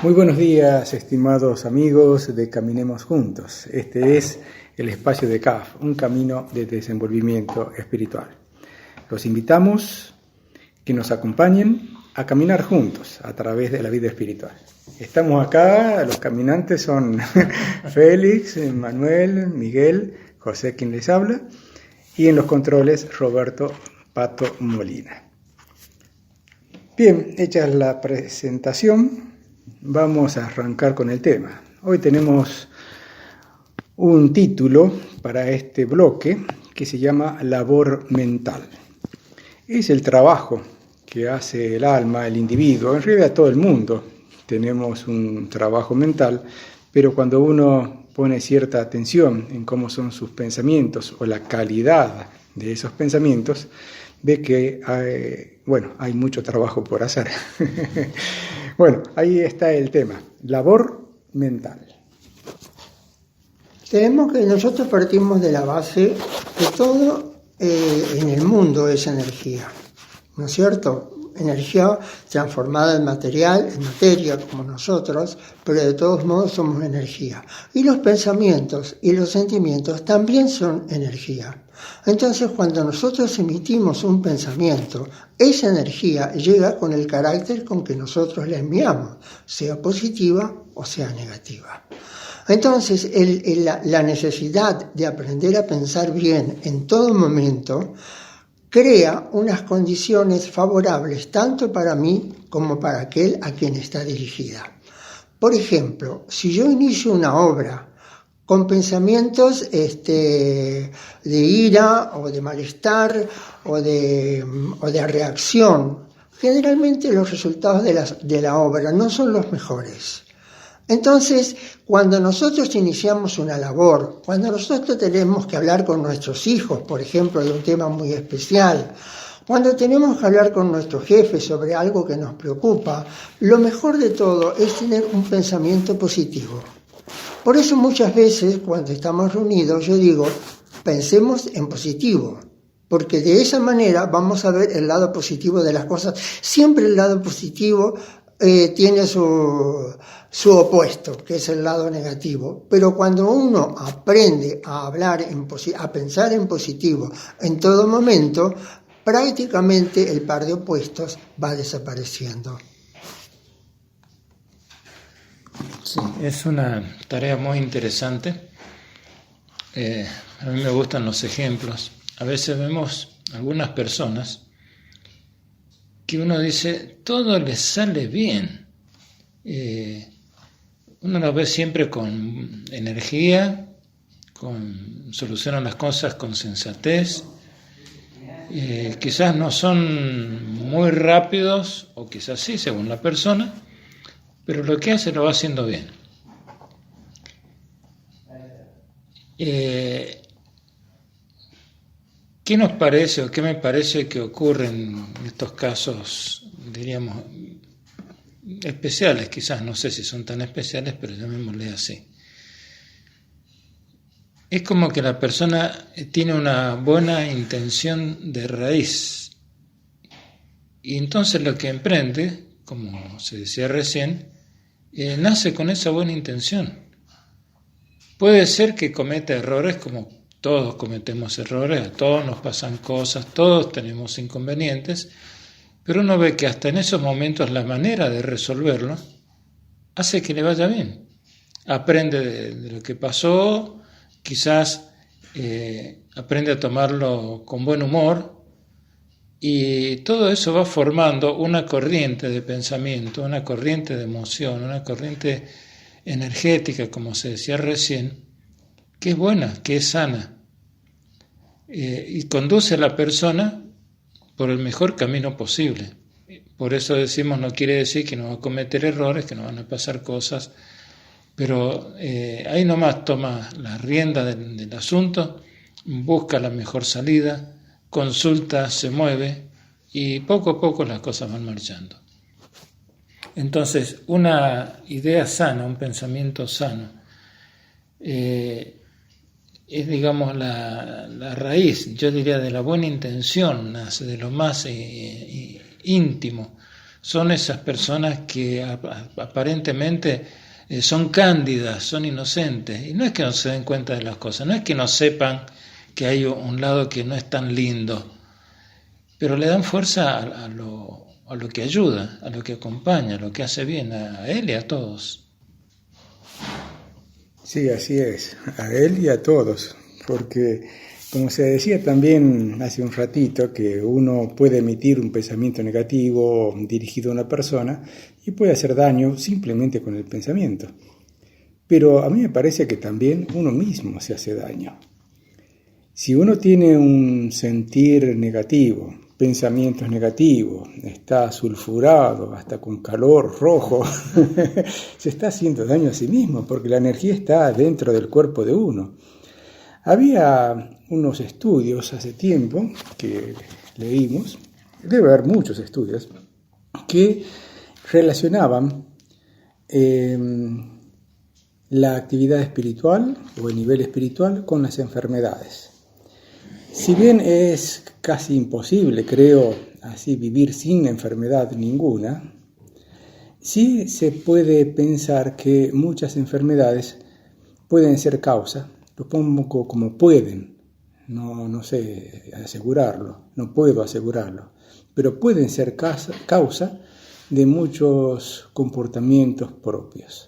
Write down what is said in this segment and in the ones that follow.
Muy buenos días, estimados amigos de Caminemos Juntos. Este es el espacio de CAF, un camino de desenvolvimiento espiritual. Los invitamos que nos acompañen a caminar juntos a través de la vida espiritual. Estamos acá, los caminantes son Félix, Manuel, Miguel, José quien les habla, y en los controles Roberto Pato Molina. Bien, hecha la presentación, vamos a arrancar con el tema. Hoy tenemos un título para este bloque que se llama Labor Mental. Es el trabajo que hace el alma, el individuo, en realidad todo el mundo tenemos un trabajo mental, pero cuando uno pone cierta atención en cómo son sus pensamientos o la calidad de esos pensamientos, ve que hay mucho trabajo por hacer. Bueno, ahí está el tema, labor mental. Tenemos que nosotros partimos de la base que todo en el mundo es energía, ¿no es cierto? Energía transformada en material, en materia como nosotros, pero de todos modos somos energía. Y los pensamientos y los sentimientos también son energía. Entonces, cuando nosotros emitimos un pensamiento, esa energía llega con el carácter con que nosotros la enviamos, sea positiva o sea negativa. Entonces, la necesidad de aprender a pensar bien en todo momento crea unas condiciones favorables tanto para mí como para aquel a quien está dirigida. Por ejemplo, si yo inicio una obra con pensamientos de ira o de malestar o de reacción, generalmente los resultados de la obra no son los mejores. Entonces, cuando nosotros iniciamos una labor, cuando nosotros tenemos que hablar con nuestros hijos, por ejemplo, de un tema muy especial, cuando tenemos que hablar con nuestro jefe sobre algo que nos preocupa, lo mejor de todo es tener un pensamiento positivo. Por eso muchas veces cuando estamos reunidos yo digo, pensemos en positivo, porque de esa manera vamos a ver el lado positivo de las cosas. Siempre el lado positivo tiene su opuesto, que es el lado negativo. Pero cuando uno aprende a hablar a pensar en positivo en todo momento, prácticamente el par de opuestos va desapareciendo. Sí, es una tarea muy interesante. A mí me gustan los ejemplos. A veces vemos algunas personas que uno dice, todo les sale bien. Uno los ve siempre con energía, solucionan las cosas con sensatez. Quizás no son muy rápidos, o quizás sí, según la persona, pero lo que hace lo va haciendo bien. ¿Qué nos parece o qué me parece que ocurre en estos casos, diríamos, especiales? Quizás no sé si son tan especiales, pero llamémosle así. Es como que la persona tiene una buena intención de raíz y entonces lo que emprende, como se decía recién, nace con esa buena intención. Puede ser que cometa errores, como todos cometemos errores, a todos nos pasan cosas, todos tenemos inconvenientes, pero uno ve que hasta en esos momentos la manera de resolverlo hace que le vaya bien. Aprende de lo que pasó, quizás aprende a tomarlo con buen humor, y todo eso va formando una corriente de pensamiento, una corriente de emoción, una corriente energética, como se decía recién, que es buena, que es sana, y conduce a la persona por el mejor camino posible. Por eso decimos, no quiere decir que no va a cometer errores, que no van a pasar cosas, pero ahí nomás toma la rienda del asunto, busca la mejor salida, consulta, se mueve y poco a poco las cosas van marchando. Entonces, una idea sana, un pensamiento sano, es, digamos, la raíz, yo diría, de la buena intención, nace de lo más íntimo son esas personas que aparentemente son cándidas, son inocentes, y no es que no se den cuenta de las cosas, no es que no sepan que hay un lado que no es tan lindo, pero le dan fuerza a lo que ayuda, a lo que acompaña, a lo que hace bien a él y a todos. Sí, así es, a él y a todos, porque como se decía también hace un ratito, que uno puede emitir un pensamiento negativo dirigido a una persona y puede hacer daño simplemente con el pensamiento. Pero a mí me parece que también uno mismo se hace daño. Si uno tiene un sentir negativo, pensamientos negativos, está sulfurado, hasta con calor rojo, se está haciendo daño a sí mismo, porque la energía está dentro del cuerpo de uno. Había unos estudios hace tiempo que leímos, debe haber muchos estudios, que relacionaban la actividad espiritual o el nivel espiritual con las enfermedades. Si bien es casi imposible, creo, así vivir sin enfermedad ninguna, sí se puede pensar que muchas enfermedades pueden ser causa, lo pongo como pueden, no sé asegurarlo, no puedo asegurarlo, pero pueden ser causa de muchos comportamientos propios.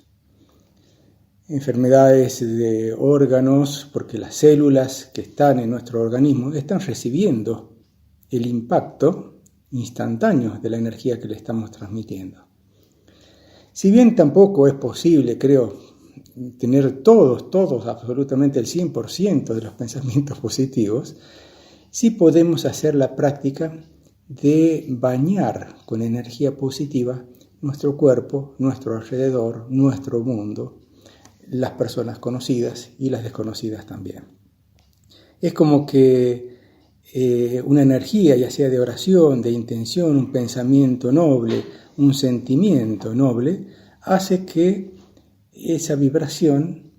Enfermedades de órganos, porque las células que están en nuestro organismo están recibiendo el impacto instantáneo de la energía que le estamos transmitiendo. Si bien tampoco es posible, creo, tener todos, absolutamente el 100% de los pensamientos positivos, sí podemos hacer la práctica de bañar con energía positiva nuestro cuerpo, nuestro alrededor, nuestro mundo, las personas conocidas y las desconocidas también. Es como que una energía, ya sea de oración, de intención, un pensamiento noble, un sentimiento noble, hace que esa vibración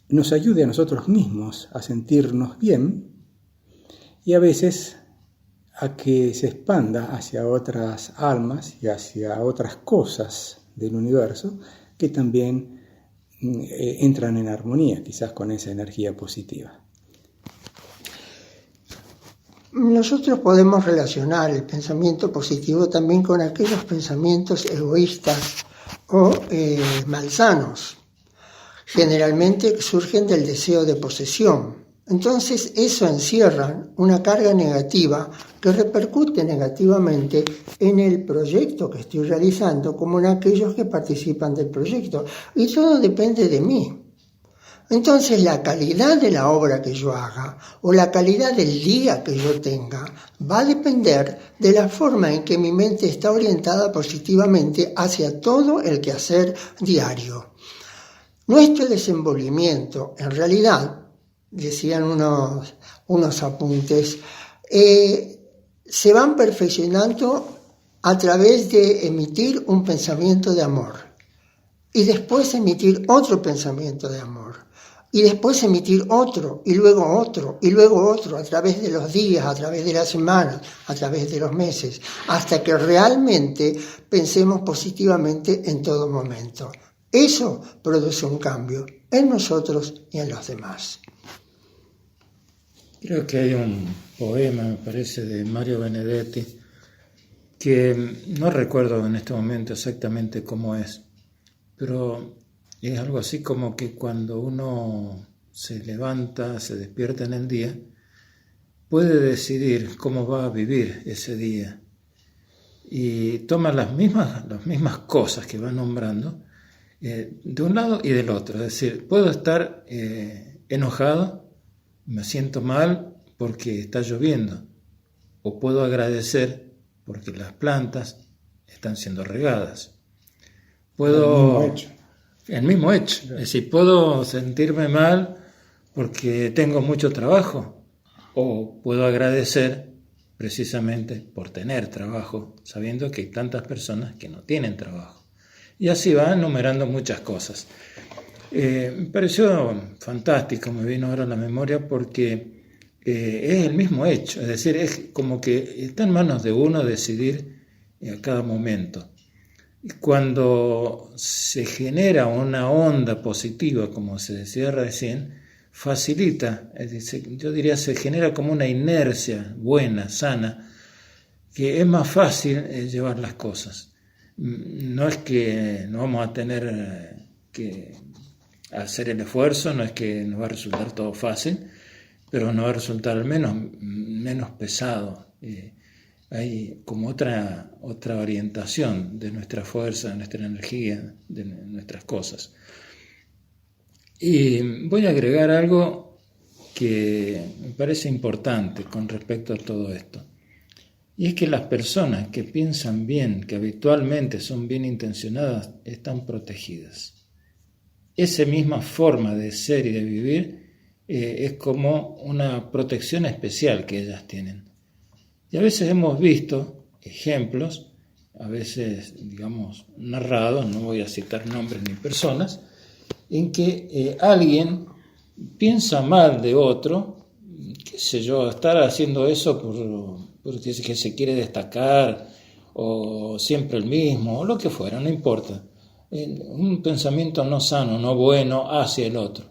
nos ayude a nosotros mismos a sentirnos bien y a veces a que se expanda hacia otras almas y hacia otras cosas del universo que también entran en armonía quizás con esa energía positiva. Nosotros podemos relacionar el pensamiento positivo también con aquellos pensamientos egoístas o malsanos. Generalmente surgen del deseo de posesión. Entonces eso encierra una carga negativa que repercute negativamente en el proyecto que estoy realizando como en aquellos que participan del proyecto. Y todo depende de mí. Entonces la calidad de la obra que yo haga o la calidad del día que yo tenga va a depender de la forma en que mi mente está orientada positivamente hacia todo el quehacer diario. Nuestro desenvolvimiento, en realidad, decían unos apuntes, se van perfeccionando a través de emitir un pensamiento de amor y después emitir otro pensamiento de amor y después emitir otro y luego otro y luego otro a través de los días, a través de las semanas, a través de los meses, hasta que realmente pensemos positivamente en todo momento. Eso produce un cambio en nosotros y en los demás. Creo que hay un poema, me parece, de Mario Benedetti, que no recuerdo en este momento exactamente cómo es, pero es algo así como que cuando uno se levanta, se despierta en el día, puede decidir cómo va a vivir ese día y toma las mismas cosas que va nombrando de un lado y del otro. Es decir, puedo estar enojado, me siento mal porque está lloviendo, o puedo agradecer porque las plantas están siendo regadas. El mismo hecho. Es decir, puedo sentirme mal porque tengo mucho trabajo, o puedo agradecer precisamente por tener trabajo, sabiendo que hay tantas personas que no tienen trabajo. Y así va enumerando muchas cosas. Me pareció fantástico, me vino ahora a la memoria porque es el mismo hecho, es decir, es como que está en manos de uno decidir a cada momento. Y cuando se genera una onda positiva, como se decía recién, facilita, es decir, yo diría se genera como una inercia buena, sana, que es más fácil llevar las cosas. No es que no vamos a tener que hacer el esfuerzo, no es que nos va a resultar todo fácil, pero nos va a resultar al menos pesado. Hay como otra orientación de nuestra fuerza, de nuestra energía, de nuestras cosas. Y voy a agregar algo que me parece importante con respecto a todo esto. Y es que las personas que piensan bien, que habitualmente son bien intencionadas, están protegidas. Esa misma forma de ser y de vivir es como una protección especial que ellas tienen. Y a veces hemos visto ejemplos, a veces, digamos, narrados, no voy a citar nombres ni personas, en que alguien piensa mal de otro, qué sé yo, estar haciendo eso porque se quiere destacar, o siempre el mismo, o lo que fuera, no importa. Un pensamiento no sano, no bueno hacia el otro.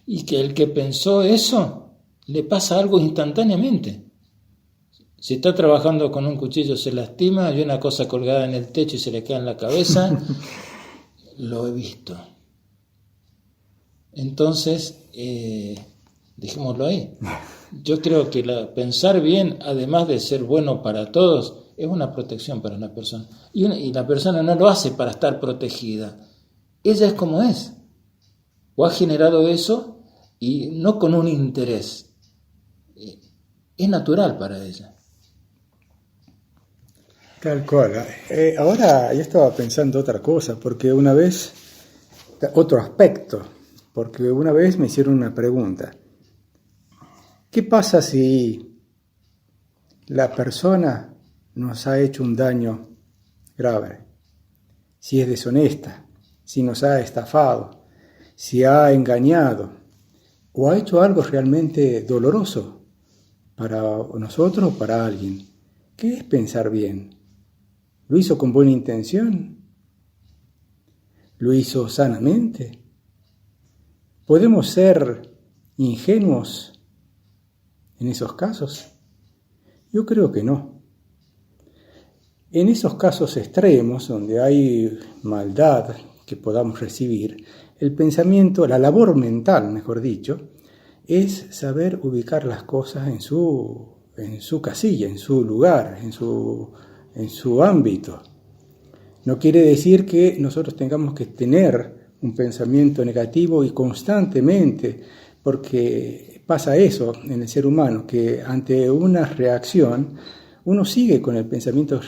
Y que el que pensó eso, le pasa algo instantáneamente. Si está trabajando con un cuchillo se lastima, hay una cosa colgada en el techo y se le cae en la cabeza, lo he visto. Entonces, dejémoslo ahí. Yo creo que pensar bien, además de ser bueno para todos, es una protección para la persona. Y la persona no lo hace para estar protegida. Ella es como es. O ha generado eso y no con un interés. Es natural para ella. Tal cual. Ahora yo estaba pensando otra cosa, otro aspecto, porque una vez me hicieron una pregunta. ¿Qué pasa si la persona nos ha hecho un daño grave? Si es deshonesta, si nos ha estafado, si ha engañado o ha hecho algo realmente doloroso para nosotros o para alguien. ¿Qué es pensar bien? ¿Lo hizo con buena intención? ¿Lo hizo sanamente? ¿Podemos ser ingenuos en esos casos? Yo creo que no. En esos casos extremos, donde hay maldad que podamos recibir, el pensamiento, la labor mental, mejor dicho, es saber ubicar las cosas en su casilla, en su lugar, en su ámbito. No quiere decir que nosotros tengamos que tener un pensamiento negativo y constantemente, porque pasa eso en el ser humano, que ante una reacción uno sigue con el pensamiento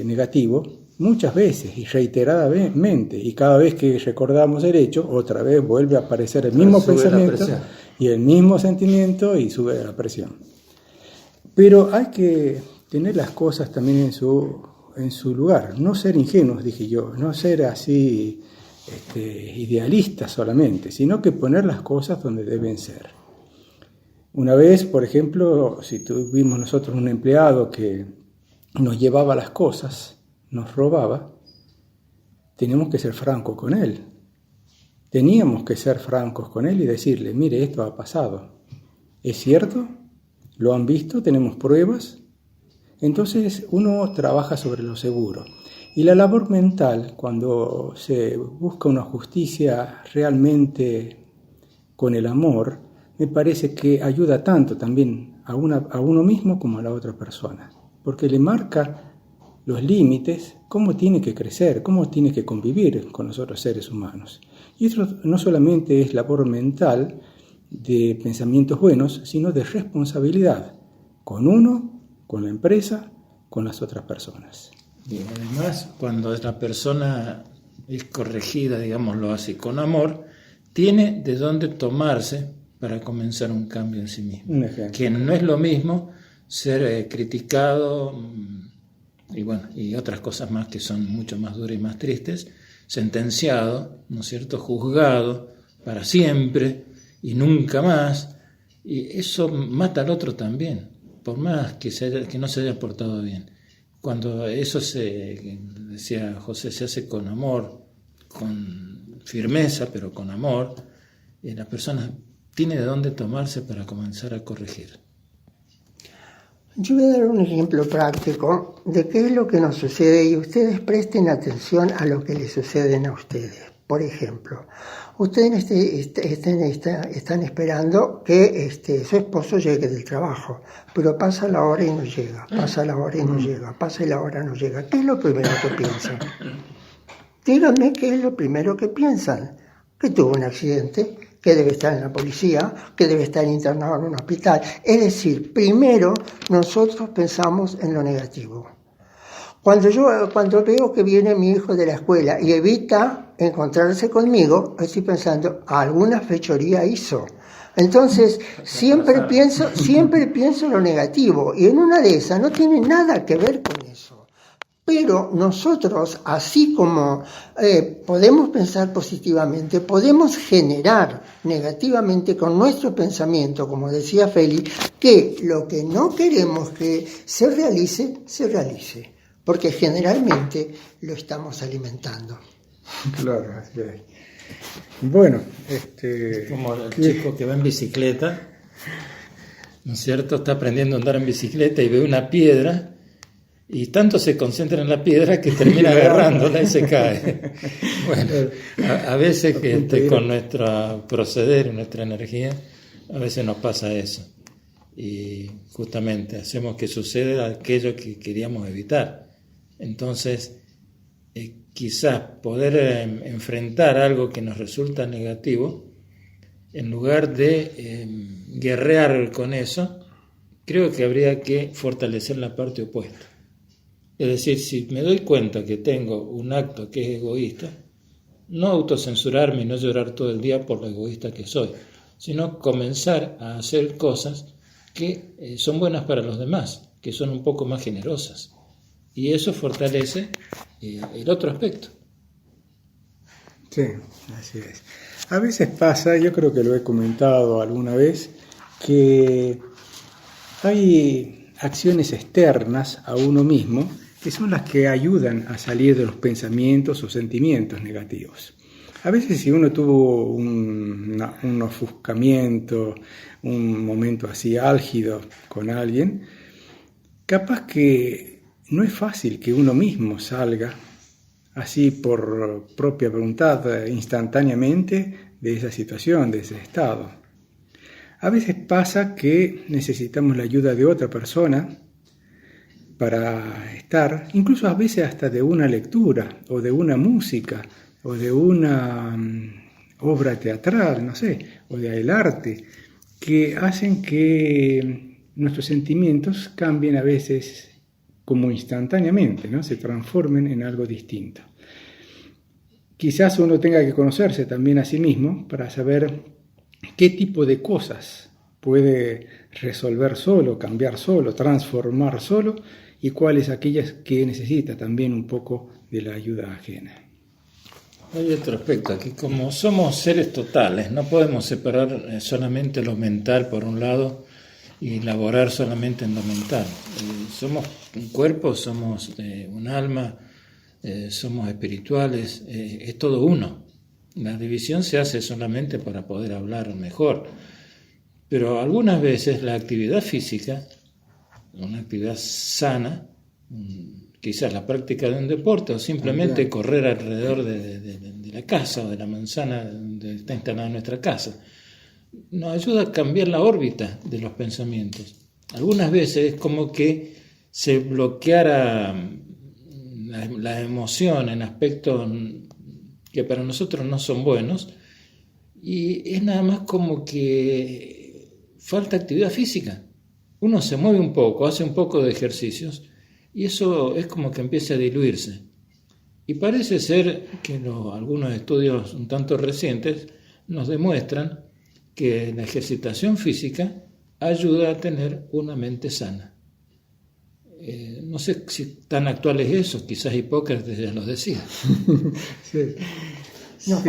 negativo muchas veces y reiteradamente, y cada vez que recordamos el hecho, otra vez vuelve a aparecer el mismo pensamiento y el mismo sentimiento y sube la presión. Pero hay que tener las cosas también en su lugar, no ser ingenuos, dije yo, no ser así idealistas solamente, sino que poner las cosas donde deben ser. Una vez, por ejemplo, si tuvimos nosotros un empleado que nos llevaba las cosas, nos robaba, teníamos que ser francos con él. Teníamos que ser francos con él y decirle, mire, esto ha pasado. ¿Es cierto? ¿Lo han visto? ¿Tenemos pruebas? Entonces uno trabaja sobre lo seguro. Y la labor mental, cuando se busca una justicia realmente con el amor, me parece que ayuda tanto también a uno mismo como a la otra persona, porque le marca los límites, cómo tiene que crecer, cómo tiene que convivir con los otros seres humanos. Y esto no solamente es labor mental de pensamientos buenos, sino de responsabilidad con uno, con la empresa, con las otras personas. Bien, además, cuando la persona es corregida, digámoslo así, con amor, tiene de dónde tomarse para comenzar un cambio en sí mismo. Un ejemplo. Que no es lo mismo ser criticado y otras cosas más que son mucho más duras y más tristes, sentenciado, ¿no es cierto?, juzgado para siempre y nunca más, y eso mata al otro también, por más que no se haya portado bien. cuando eso decía José, se hace con amor, con firmeza, pero con amor, la persona tiene de dónde tomarse para comenzar a corregir. Yo voy a dar un ejemplo práctico de qué es lo que nos sucede y ustedes presten atención a lo que les suceden a ustedes. Por ejemplo, ustedes están esperando que su esposo llegue del trabajo, pero pasa la hora y no llega, pasa la hora y no llega, pasa la hora y no llega. ¿Qué es lo primero que piensan? Díganme qué es lo primero que piensan. Que tuvo un accidente, que debe estar en la policía, que debe estar internado en un hospital. Es decir, primero nosotros pensamos en lo negativo. Cuando veo que viene mi hijo de la escuela y evita encontrarse conmigo, estoy pensando, alguna fechoría hizo. Entonces, siempre pienso en lo negativo, y en una de esas no tiene nada que ver con eso. Pero nosotros, así como podemos pensar positivamente, podemos generar negativamente con nuestro pensamiento, como decía Félix, que lo que no queremos que se realice, se realice. Porque generalmente lo estamos alimentando. Claro, así es. Bueno, es como el chico que va en bicicleta, ¿no es cierto? Está aprendiendo a andar en bicicleta y ve una piedra y tanto se concentra en la piedra que termina agarrándola y se cae. Bueno, a veces con nuestro proceder, nuestra energía, a veces nos pasa eso. Y justamente hacemos que suceda aquello que queríamos evitar. Entonces, quizás poder enfrentar algo que nos resulta negativo, en lugar de guerrear con eso, creo que habría que fortalecer la parte opuesta. Es decir, si me doy cuenta que tengo un acto que es egoísta, no autocensurarme y no llorar todo el día por lo egoísta que soy, sino comenzar a hacer cosas que son buenas para los demás, que son un poco más generosas. Y eso fortalece el otro aspecto. Sí, así es. A veces pasa, yo creo que lo he comentado alguna vez, que hay acciones externas a uno mismo que son las que ayudan a salir de los pensamientos o sentimientos negativos. A veces si uno tuvo un ofuscamiento, un momento así álgido con alguien, capaz que no es fácil que uno mismo salga así por propia voluntad instantáneamente de esa situación, de ese estado. A veces pasa que necesitamos la ayuda de otra persona para estar, incluso a veces hasta de una lectura o de una música o de una obra teatral, no sé, o del arte, que hacen que nuestros sentimientos cambien a veces como instantáneamente, ¿no? Se transformen en algo distinto. Quizás uno tenga que conocerse también a sí mismo para saber qué tipo de cosas puede resolver solo, cambiar solo, transformar solo, y cuáles aquellas que necesita también un poco de la ayuda ajena. Hay otro aspecto aquí, como somos seres totales, no podemos separar solamente lo mental por un lado y laborar solamente en lo mental. Somos un cuerpo, somos un alma, somos espirituales, es todo uno. La división se hace solamente para poder hablar mejor, pero algunas veces la actividad física, una actividad sana, quizás la práctica de un deporte o simplemente correr alrededor de la casa o de la manzana donde está instalada nuestra casa, nos ayuda a cambiar la órbita de los pensamientos. Algunas veces es como que se bloqueara la emoción en aspectos que para nosotros no son buenos, y es nada más como que falta actividad física. Uno se mueve un poco, hace un poco de ejercicios, y eso es como que empieza a diluirse. Y parece ser que algunos estudios un tanto recientes nos demuestran que la ejercitación física ayuda a tener una mente sana. No sé si tan actual es eso, quizás Hipócrates ya lo decía. Sí. Nos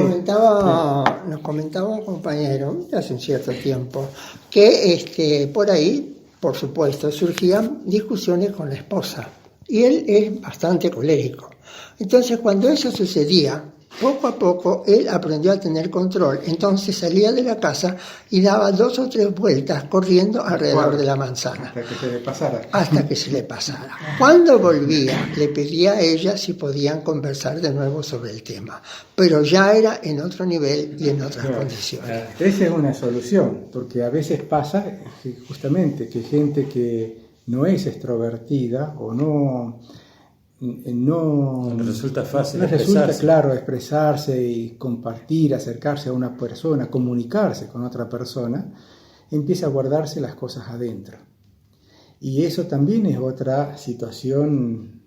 comentaba un compañero hace un cierto tiempo que por ahí, por supuesto, surgían discusiones con la esposa. y él es bastante colérico. Entonces, cuando eso sucedía, poco a poco él aprendió a tener control. Entonces salía de la casa y daba 2 o 3 vueltas corriendo alrededor de la manzana. Hasta que se le pasara. Hasta que se le pasara. Cuando volvía, le pedía a ella si podían conversar de nuevo sobre el tema. Pero ya era en otro nivel y en otras condiciones. Esa es una solución, porque a veces pasa que justamente que gente que no es extrovertida o no resulta fácil no resulta expresarse. claro expresarse y compartir, acercarse a una persona, comunicarse con otra persona, empieza a guardarse las cosas adentro. Y eso también es otra situación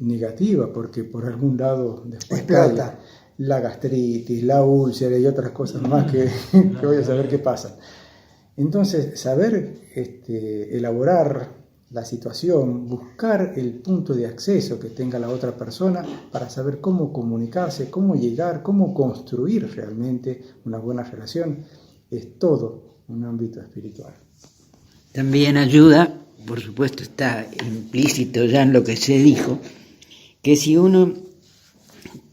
negativa, porque por algún lado después Explota. cae la gastritis, la úlcera y otras cosas más que voy a saber qué pasan. Entonces, saber elaborar la situación, buscar el punto de acceso que tenga la otra persona para saber cómo comunicarse, cómo llegar, cómo construir realmente una buena relación, es todo un ámbito espiritual. También ayuda, por supuesto está implícito ya en lo que se dijo, que si uno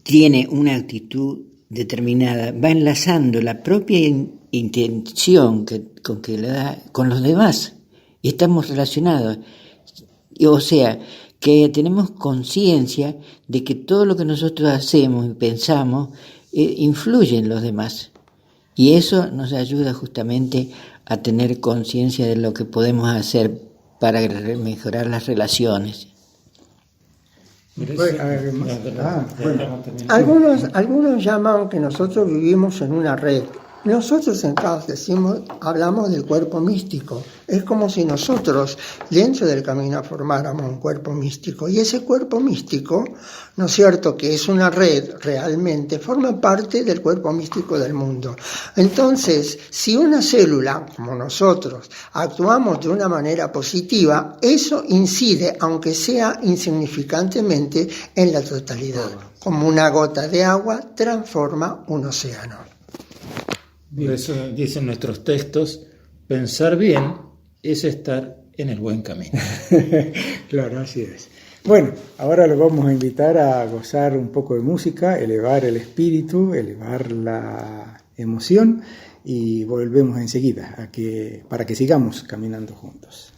tiene una actitud determinada, va enlazando la propia intención con que le da con los demás, y estamos relacionados. O sea, que tenemos conciencia de que todo lo que nosotros hacemos y pensamos influye en los demás. Y eso nos ayuda justamente a tener conciencia de lo que podemos hacer para mejorar las relaciones. Algunos llaman que nosotros vivimos en una red. Nosotros en CAF hablamos del cuerpo místico. Es como si nosotros dentro del camino formáramos un cuerpo místico. Y ese cuerpo místico, ¿no es cierto?, que es una red realmente, forma parte del cuerpo místico del mundo. Entonces, si una célula, como nosotros, actuamos de una manera positiva, eso incide, aunque sea insignificantemente, en la totalidad. Como una gota de agua transforma un océano. Por eso dicen nuestros textos, pensar bien es estar en el buen camino. Claro, así es. Bueno, ahora los vamos a invitar a gozar un poco de música, elevar el espíritu, elevar la emoción y volvemos enseguida para que sigamos caminando juntos.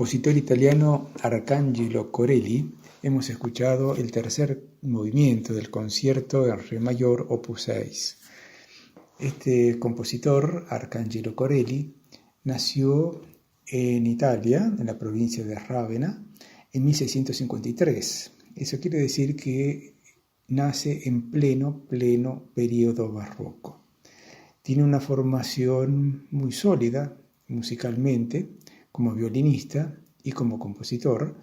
compositor italiano Arcangelo Corelli, hemos escuchado el tercer movimiento del concierto en re mayor opus 6. Este compositor, Arcangelo Corelli, nació en Italia, en la provincia de Rávena, en 1653. Eso quiere decir que nace en pleno periodo barroco. Tiene una formación muy sólida musicalmente, como violinista y como compositor,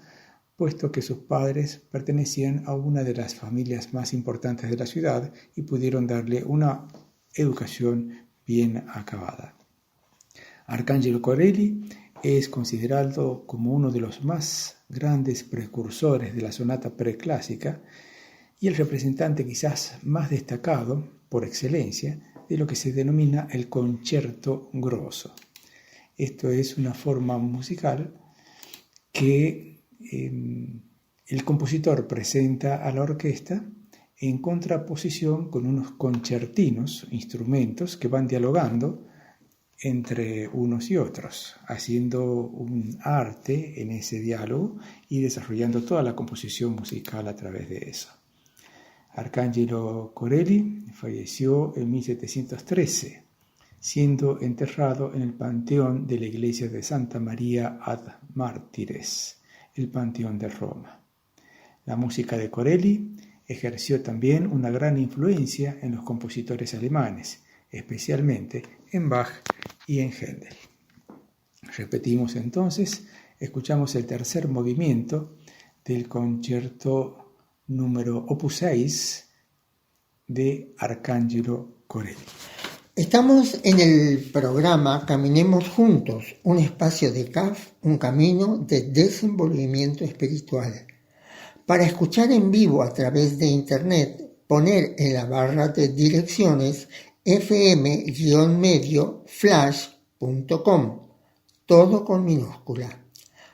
puesto que sus padres pertenecían a una de las familias más importantes de la ciudad y pudieron darle una educación bien acabada. Arcangelo Corelli es considerado como uno de los más grandes precursores de la sonata preclásica y el representante quizás más destacado, por excelencia, de lo que se denomina el concerto grosso. Esto es una forma musical que el compositor presenta a la orquesta en contraposición con unos concertinos, instrumentos que van dialogando entre unos y otros, haciendo un arte en ese diálogo y desarrollando toda la composición musical a través de eso. Arcangelo Corelli falleció en 1713, siendo enterrado en el panteón de la iglesia de Santa María ad Mártires, el panteón de Roma. La música de Corelli ejerció también una gran influencia en los compositores alemanes, especialmente en Bach y en Händel. Repetimos entonces, escuchamos el tercer movimiento del concierto número opus 6 de Arcangelo Corelli. Estamos en el programa Caminemos Juntos, un espacio de CAF, un camino de desenvolvimiento espiritual. Para escuchar en vivo a través de internet, poner en la barra de direcciones fm-medio-flash.com, todo con minúscula.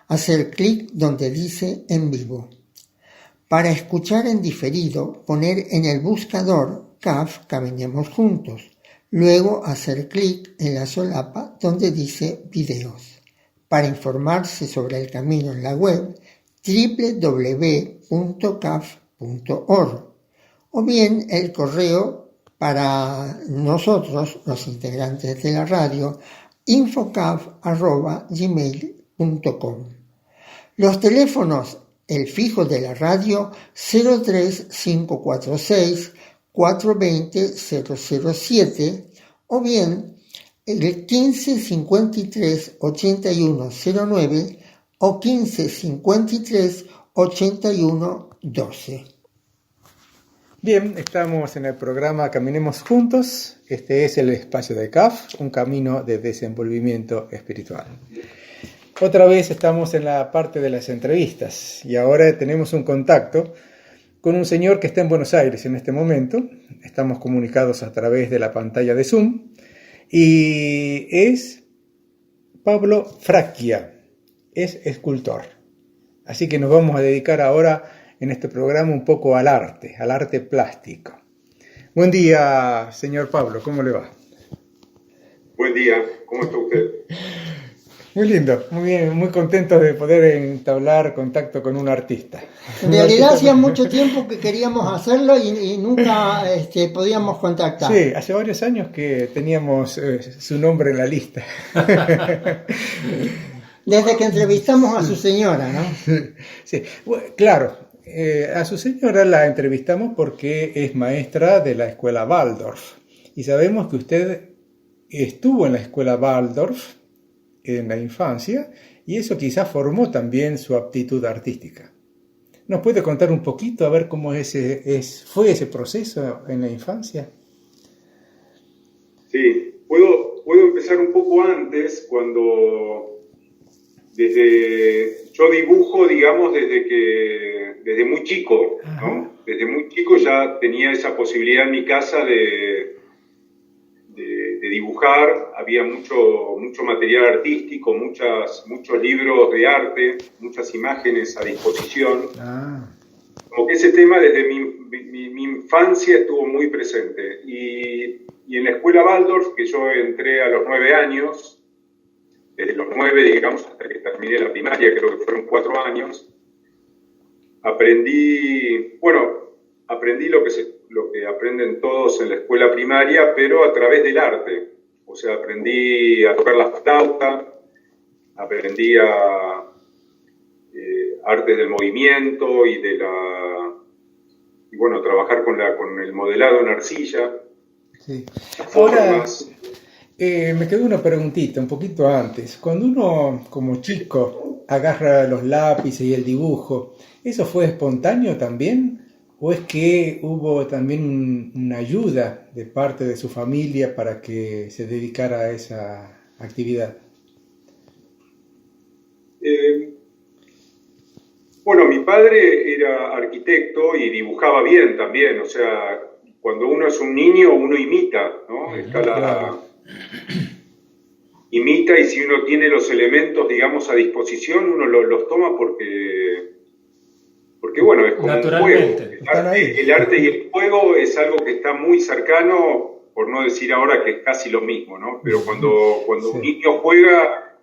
Hacer clic donde dice en vivo. Para escuchar en diferido, poner en el buscador CAF Caminemos Juntos. Luego hacer clic en la solapa donde dice videos. Para informarse sobre el camino en la web, www.caf.org, o bien el correo para nosotros, los integrantes de la radio, infocaf@gmail.com. Los teléfonos, el fijo de la radio 03546 420 007 o bien el 15 53 81 09 o 15 53 81 12. Bien, estamos en el programa Caminemos Juntos. Este es el espacio de CAF, un camino de desenvolvimiento espiritual. Otra vez estamos en la parte de las entrevistas y ahora tenemos un contacto con un señor que está en Buenos Aires en este momento. Estamos comunicados a través de la pantalla de Zoom y es Pablo Fracchia, es escultor. Así que nos vamos a dedicar ahora en este programa un poco al arte plástico. Buen día, señor Pablo, ¿cómo le va? Buen día, ¿cómo está usted? Muy lindo, muy bien, muy contento de poder entablar contacto con un artista. En realidad hacía mucho tiempo que queríamos hacerlo y nunca podíamos contactar. Sí, hace varios años que teníamos su nombre en la lista. Desde que entrevistamos a su señora, ¿no? Sí, bueno, claro, a su señora la entrevistamos porque es maestra de la escuela Waldorf. Y sabemos que usted estuvo en la escuela Waldorf en la infancia y eso quizás formó también su aptitud artística. ¿Nos puede contar un poquito a ver cómo fue ese proceso en la infancia? Sí, puedo empezar un poco antes, cuando yo dibujo, digamos, desde muy chico, ¿no? Desde muy chico ya tenía esa posibilidad en mi casa de dibujar. Había mucho material artístico, muchos libros de arte, muchas imágenes a disposición. Como que ese tema desde mi infancia estuvo muy presente. Y en la escuela Waldorf, que yo entré a los 9 años, desde los 9, digamos, hasta que terminé la primaria, creo que fueron 4 años. Aprendí lo que aprenden todos en la escuela primaria, pero a través del arte. O sea, aprendí a tocar la flauta, aprendí a artes del movimiento y trabajar con el modelado en arcilla. Sí. Ahora, me quedó una preguntita un poquito antes. Cuando uno, como chico, agarra los lápices y el dibujo, ¿eso fue espontáneo también? ¿O es que hubo también una ayuda de parte de su familia para que se dedicara a esa actividad? Mi padre era arquitecto y dibujaba bien también. O sea, cuando uno es un niño, uno imita, ¿no? Imita, y si uno tiene los elementos, digamos, a disposición, uno los toma porque bueno, es como un juego. El arte y el juego es algo que está muy cercano, por no decir ahora que es casi lo mismo, ¿no? Pero cuando un niño juega,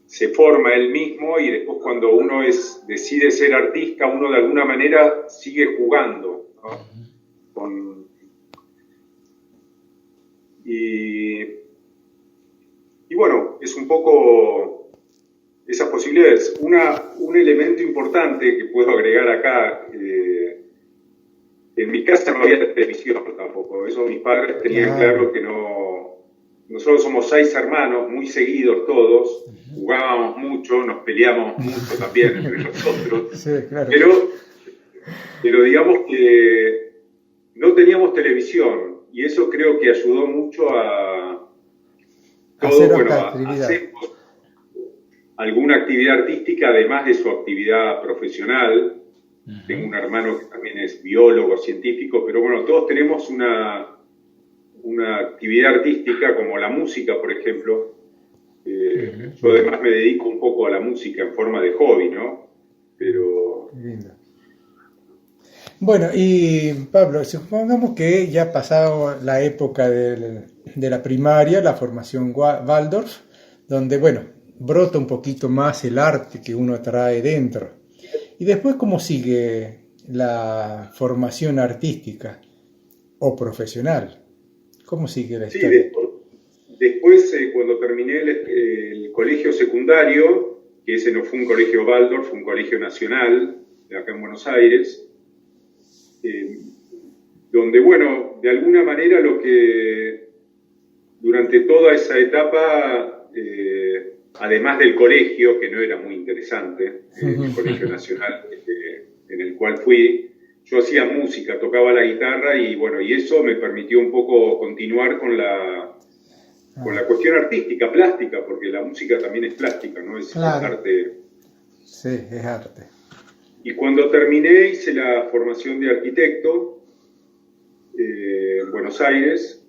se forma él mismo, y después cuando uno decide ser artista, uno de alguna manera sigue jugando, ¿no? Y bueno, es un poco esas posibilidades. Un elemento importante que puedo agregar acá, en mi casa no había televisión tampoco, eso mis padres tenían claro que no. Nosotros somos 6 hermanos, muy seguidos todos, jugábamos mucho, nos peleábamos mucho también entre nosotros, sí, claro. pero digamos que no teníamos televisión, y eso creo que ayudó mucho a hacer alguna actividad artística, además de su actividad profesional. Tengo un hermano que también es biólogo, científico, pero bueno, todos tenemos una actividad artística, como la música, por ejemplo. Yo además me dedico un poco a la música en forma de hobby, ¿no? Pero... Lindo. Bueno, y Pablo, supongamos que ya ha pasado la época de la primaria, la formación Waldorf, donde, bueno, brota un poquito más el arte que uno trae dentro. Y después, ¿cómo sigue la formación artística o profesional? ¿Cómo sigue la historia? Después, cuando terminé el colegio secundario, que ese no fue un colegio Waldorf, fue un colegio nacional, acá en Buenos Aires, donde, bueno, de alguna manera lo que durante toda esa etapa, además del colegio, que no era muy interesante, el colegio nacional en el cual fui, yo hacía música, tocaba la guitarra, y bueno, y eso me permitió un poco continuar con la cuestión artística, plástica, porque la música también es plástica, ¿no? Es arte. Sí, es arte. Y cuando terminé, hice la formación de arquitecto en Buenos Aires,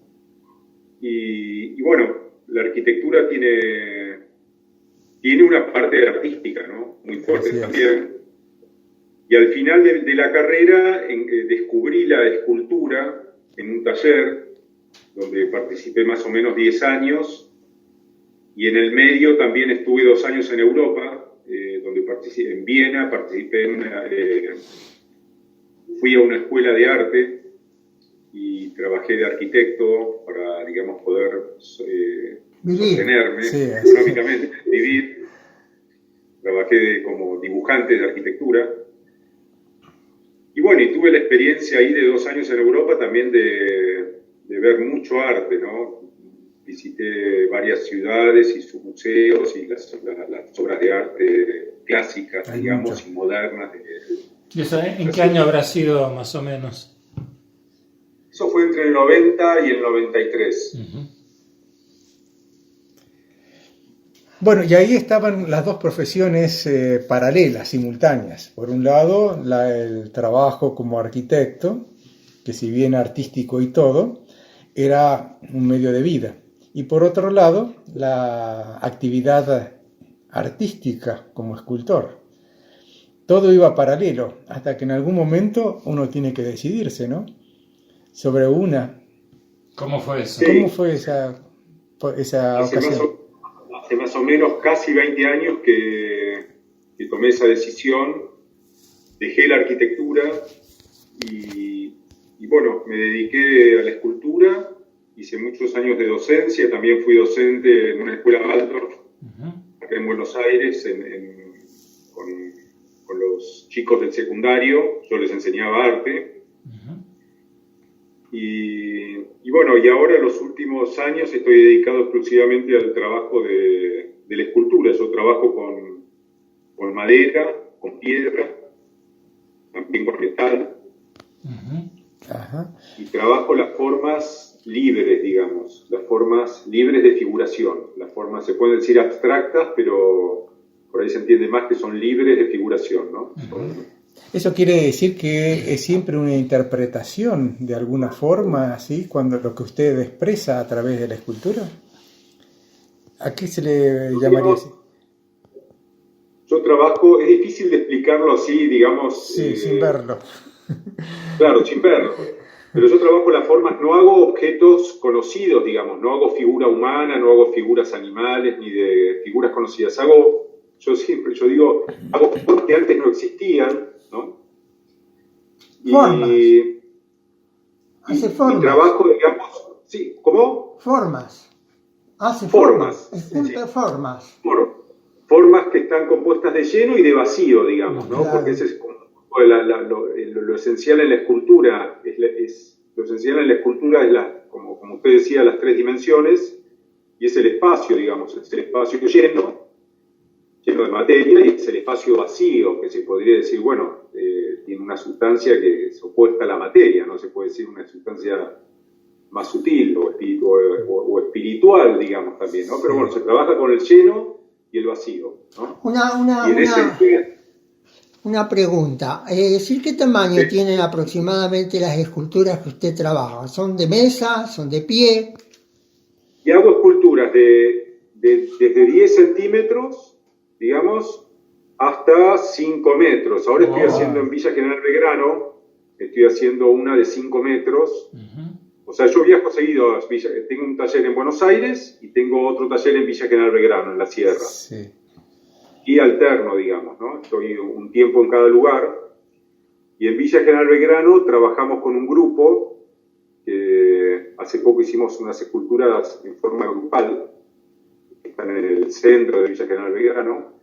y bueno, la arquitectura tiene una parte artística, ¿no? Muy fuerte también. Y al final de la carrera descubrí la escultura en un taller donde participé más o menos 10 años, y en el medio también estuve 2 años en Europa, donde participé en Viena, fui a una escuela de arte y trabajé de arquitecto para, digamos, poder sostenerme económicamente, vivir. Trabajé como dibujante de arquitectura. Y bueno, y tuve la experiencia ahí de 2 años en Europa también de ver mucho arte, ¿no? Visité varias ciudades y sus museos y las obras de arte clásicas, digamos, y modernas. ¿Y eso en qué año habrá sido, más o menos? Eso fue entre el 90 y el 93. Bueno, y ahí estaban las dos profesiones paralelas, simultáneas. Por un lado, el trabajo como arquitecto, que si bien artístico y todo, era un medio de vida. Y por otro lado, la actividad artística como escultor. Todo iba paralelo, hasta que en algún momento uno tiene que decidirse, ¿no? Sobre una. ¿Cómo fue eso? ¿Cómo fue esa esa ocasión? Hace más o menos casi 20 años que tomé esa decisión, dejé la arquitectura y bueno, me dediqué a la escultura, hice muchos años de docencia, también fui docente en una escuela Waldorf, acá en Buenos Aires, con los chicos del secundario, yo les enseñaba arte. Y bueno, y ahora en los últimos años estoy dedicado exclusivamente al trabajo de la escultura. Yo trabajo con madera, con piedra, también con metal. Y trabajo las formas libres, digamos, las formas libres de figuración. Las formas se pueden decir abstractas, pero por ahí se entiende más que son libres de figuración, ¿no? ¿Eso quiere decir que es siempre una interpretación de alguna forma, así, cuando lo que usted expresa a través de la escultura? ¿A qué se le llamaría así? Yo trabajo, es difícil de explicarlo así, digamos... Sí, sin verlo. Claro, sin verlo. Pero yo trabajo las formas, no hago objetos conocidos, digamos, no hago figura humana, no hago figuras animales, ni de figuras conocidas. Hago cosas que antes no existían, ¿no? Formas. Hace formas. Y trabajo, digamos, sí, ¿cómo? Formas. Hace formas. Esculpe formas. Formas que están compuestas de lleno y de vacío, digamos, ¿no? Claro. Porque ese es como lo esencial en la escultura. Lo esencial en la escultura es, como usted decía, las tres dimensiones, y es el espacio, digamos, es el espacio lleno de materia, y es el espacio vacío, que se podría decir, bueno, tiene una sustancia que es opuesta a la materia, no se puede decir una sustancia más sutil o espiritual, digamos, también, ¿no? Pero bueno, se trabaja con el lleno y el vacío, ¿no? Una pregunta, es decir, ¿qué tamaño tienen aproximadamente las esculturas que usted trabaja? ¿Son de mesa? ¿Son de pie? Y hago esculturas desde 10 centímetros, digamos, hasta 5 metros. Ahora estoy haciendo en Villa General Belgrano, estoy haciendo una de 5 metros. O sea, yo viajo seguido, tengo un taller en Buenos Aires y tengo otro taller en Villa General Belgrano, en la Sierra. Sí. Y alterno, digamos, ¿no? Estoy un tiempo en cada lugar. Y en Villa General Belgrano trabajamos con un grupo que hace poco hicimos unas esculturas en forma grupal, que están en el centro de Villa General Belgrano.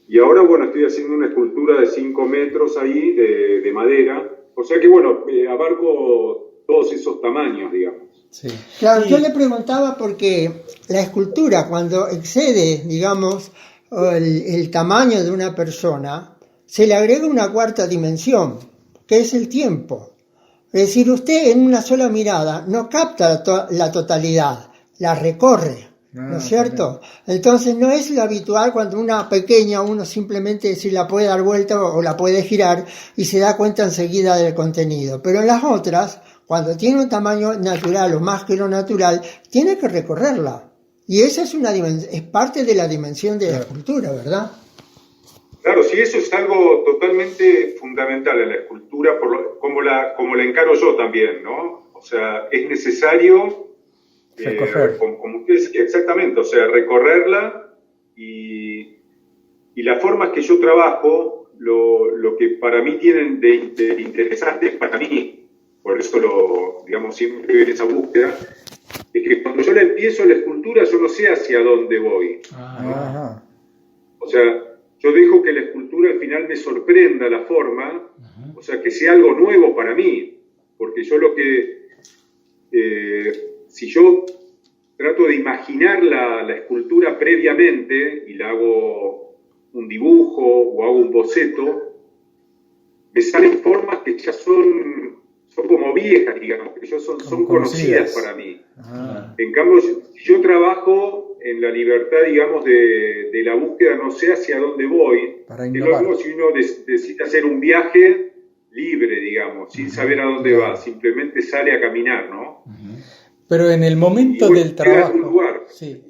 Y ahora, bueno, estoy haciendo una escultura de 5 metros ahí, de madera. O sea que, bueno, abarco todos esos tamaños, digamos. Sí. Claro, yo le preguntaba porque la escultura, cuando excede, digamos, el tamaño de una persona, se le agrega una cuarta dimensión, que es el tiempo. Es decir, usted en una sola mirada no capta la totalidad, la recorre, ¿no es cierto? Entonces no es lo habitual cuando una pequeña uno simplemente si la puede dar vuelta o la puede girar y se da cuenta enseguida del contenido. Pero en las otras, cuando tiene un tamaño natural o más que lo natural, tiene que recorrerla. Y esa es parte de la dimensión de la escultura, ¿verdad? Claro, sí, eso es algo totalmente fundamental en la escultura, como la encaro yo también, ¿no? O sea, es necesario, como usted decía, exactamente, o sea, recorrerla y las formas que yo trabajo, lo que para mí tienen de interesante para mí, por eso digamos, siempre en esa búsqueda, es que cuando yo la empiezo la escultura, yo no sé hacia dónde voy. ¿No? O sea, yo dejo que la escultura al final me sorprenda la forma, o sea, que sea algo nuevo para mí, porque yo si yo trato de imaginar la escultura previamente y la hago un dibujo o hago un boceto, me salen formas que ya son como viejas, digamos, que son conocidas para mí. En cambio, si yo trabajo en la libertad, digamos, de la búsqueda, no sé hacia dónde voy, es lo mismo si uno decide hacer un viaje libre, digamos, sin saber a dónde va, simplemente sale a caminar, ¿no? Pero en el momento del trabajo, sí,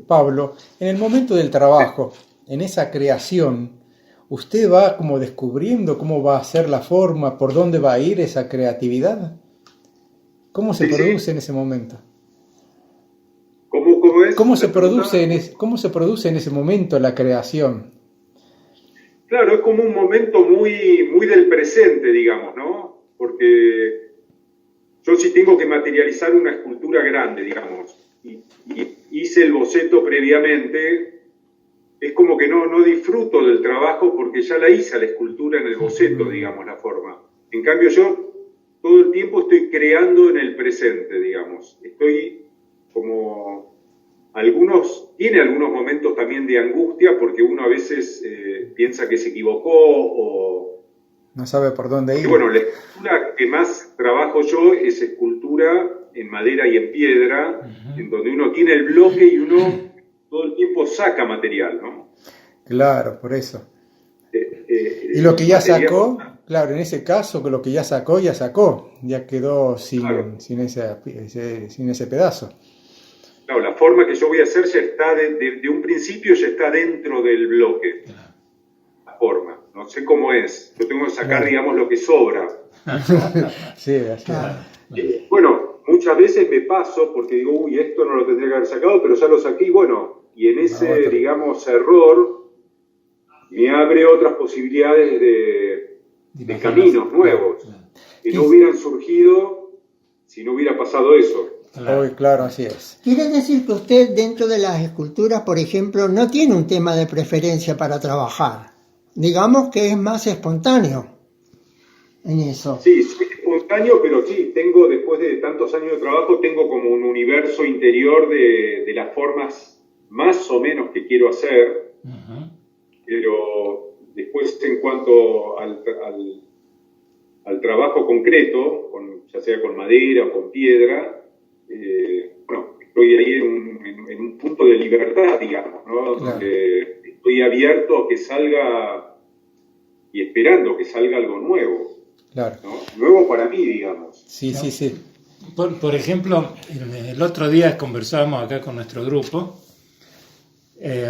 Pablo, en el momento del trabajo, en esa creación, ¿usted va como descubriendo cómo va a ser la forma, por dónde va a ir esa creatividad? ¿Cómo se produce en ese momento? ¿Cómo es? ¿Cómo se produce en ese momento la creación? Claro, es como un momento muy, muy del presente, digamos, ¿no? Porque yo sí tengo que materializar una escultura grande, digamos, y hice el boceto previamente, es como que no disfruto del trabajo porque ya la hice la escultura en el boceto, digamos, la forma. En cambio yo todo el tiempo estoy creando en el presente, digamos. Estoy como... Tiene algunos momentos también de angustia porque uno a veces piensa que se equivocó o... No sabe por dónde ir. Y bueno, la escultura que más trabajo yo es escultura en madera y en piedra, en donde uno tiene el bloque y uno todo el tiempo saca material, ¿no? Claro, por eso. Y lo que ya sacó, claro, en ese caso, lo que ya sacó, ya quedó sin, claro, sin ese pedazo. Claro, la forma que yo voy a hacer ya está, de un principio ya está dentro del bloque, la forma. No sé cómo es, yo tengo que sacar, digamos, lo que sobra. Sí, así. Bueno, muchas veces me paso porque digo, uy, esto no lo tendría que haber sacado, pero ya lo saqué y bueno, y en ese, digamos, error me abre otras posibilidades de caminos nuevos que no hubieran surgido si no hubiera pasado eso. Claro, así es. Quiere decir que usted dentro de las esculturas, por ejemplo, no tiene un tema de preferencia para trabajar. Digamos que es más espontáneo en eso. Sí, soy espontáneo, pero sí, tengo, después de tantos años de trabajo, tengo como un universo interior de las formas más o menos que quiero hacer, pero después en cuanto al trabajo concreto, ya sea con madera o con piedra, bueno, estoy ahí en un punto de libertad, digamos, ¿no? Claro. Donde estoy abierto a que salga y esperando que salga algo nuevo. Claro. ¿No? Nuevo para mí, digamos. Sí, ¿no? sí, sí. Por ejemplo, el otro día conversábamos acá con nuestro grupo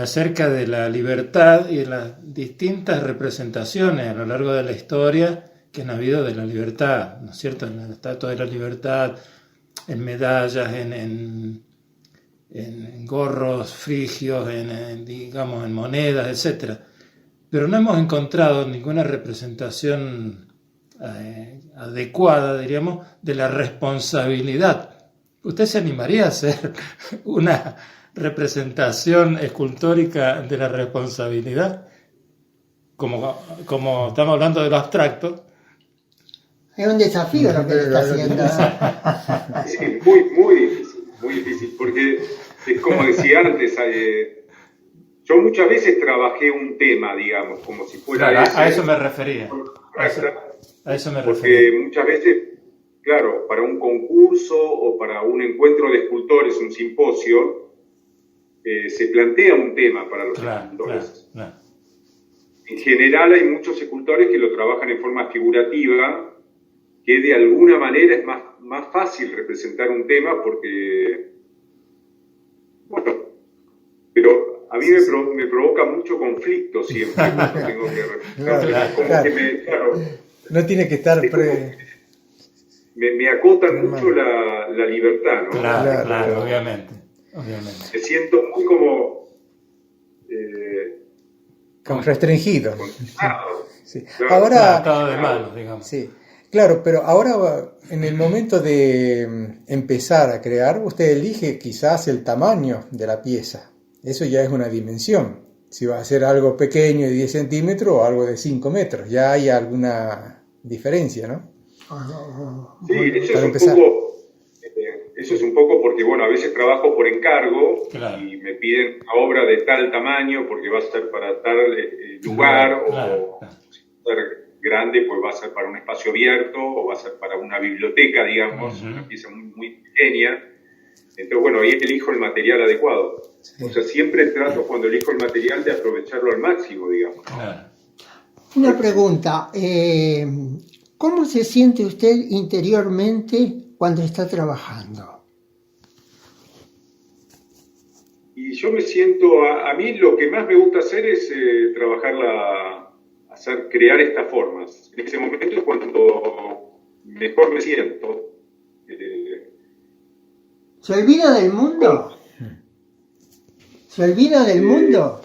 acerca de la libertad y de las distintas representaciones a lo largo de la historia que han habido de la libertad, ¿no es cierto? En la Estatua de la Libertad, en medallas, en gorros frigios, digamos, en monedas, etc. Pero no hemos encontrado ninguna representación adecuada, diríamos, de la responsabilidad. ¿Usted se animaría a hacer una representación escultórica de la responsabilidad? Como estamos hablando de lo abstracto. Es un desafío lo que le está haciendo. Sí, muy difícil, porque es como decía antes, yo muchas veces trabajé un tema, digamos, como si fuera Claro, ese, a eso me refería. A eso me porque refería. muchas veces, claro, para un concurso o para un encuentro de escultores, un simposio, se plantea un tema para los escultores. Claro. En general hay muchos escultores que lo trabajan en forma figurativa, que de alguna manera es más fácil representar un tema porque, bueno, pero a mí me provoca mucho conflicto siempre cuando tengo que representar. Claro. No tiene que estar... Me acotan mucho la libertad, ¿no? Claro, obviamente. Me siento muy como... como restringido. Sí. Claro. Ahora... atado de manos, digamos. Sí. Claro, pero ahora en el momento de empezar a crear, usted elige quizás el tamaño de la pieza. Eso ya es una dimensión. Si va a ser algo pequeño de 10 centímetros o algo de 5 metros, ya hay alguna diferencia, ¿no? Sí, eso es un poco porque, bueno, a veces trabajo por encargo y me piden una obra de tal tamaño porque va a ser para tal lugar o si va a ser grande, pues va a ser para un espacio abierto o va a ser para una biblioteca, digamos, una pieza muy, muy pequeña. Entonces, bueno, ahí elijo el material adecuado. Sí. O sea, siempre trato cuando elijo el material de aprovecharlo al máximo, digamos, ¿no? Una pregunta, ¿cómo se siente usted interiormente cuando está trabajando? Y yo me siento, a mí lo que más me gusta hacer es crear estas formas. En ese momento es cuando mejor me siento. ¿Se olvida del mundo? ¿Se olvida del mundo?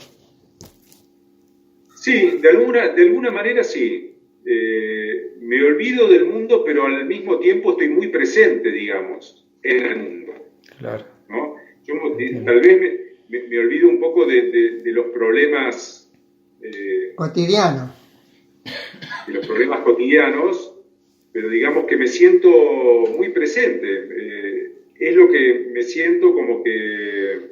Sí, de alguna manera sí. Me olvido del mundo, pero al mismo tiempo estoy muy presente, digamos, en el mundo. Claro. ¿No? Yo tal vez me olvido un poco de los problemas Cotidiano. de los problemas cotidianos, pero digamos que me siento muy presente. Es lo que me siento como que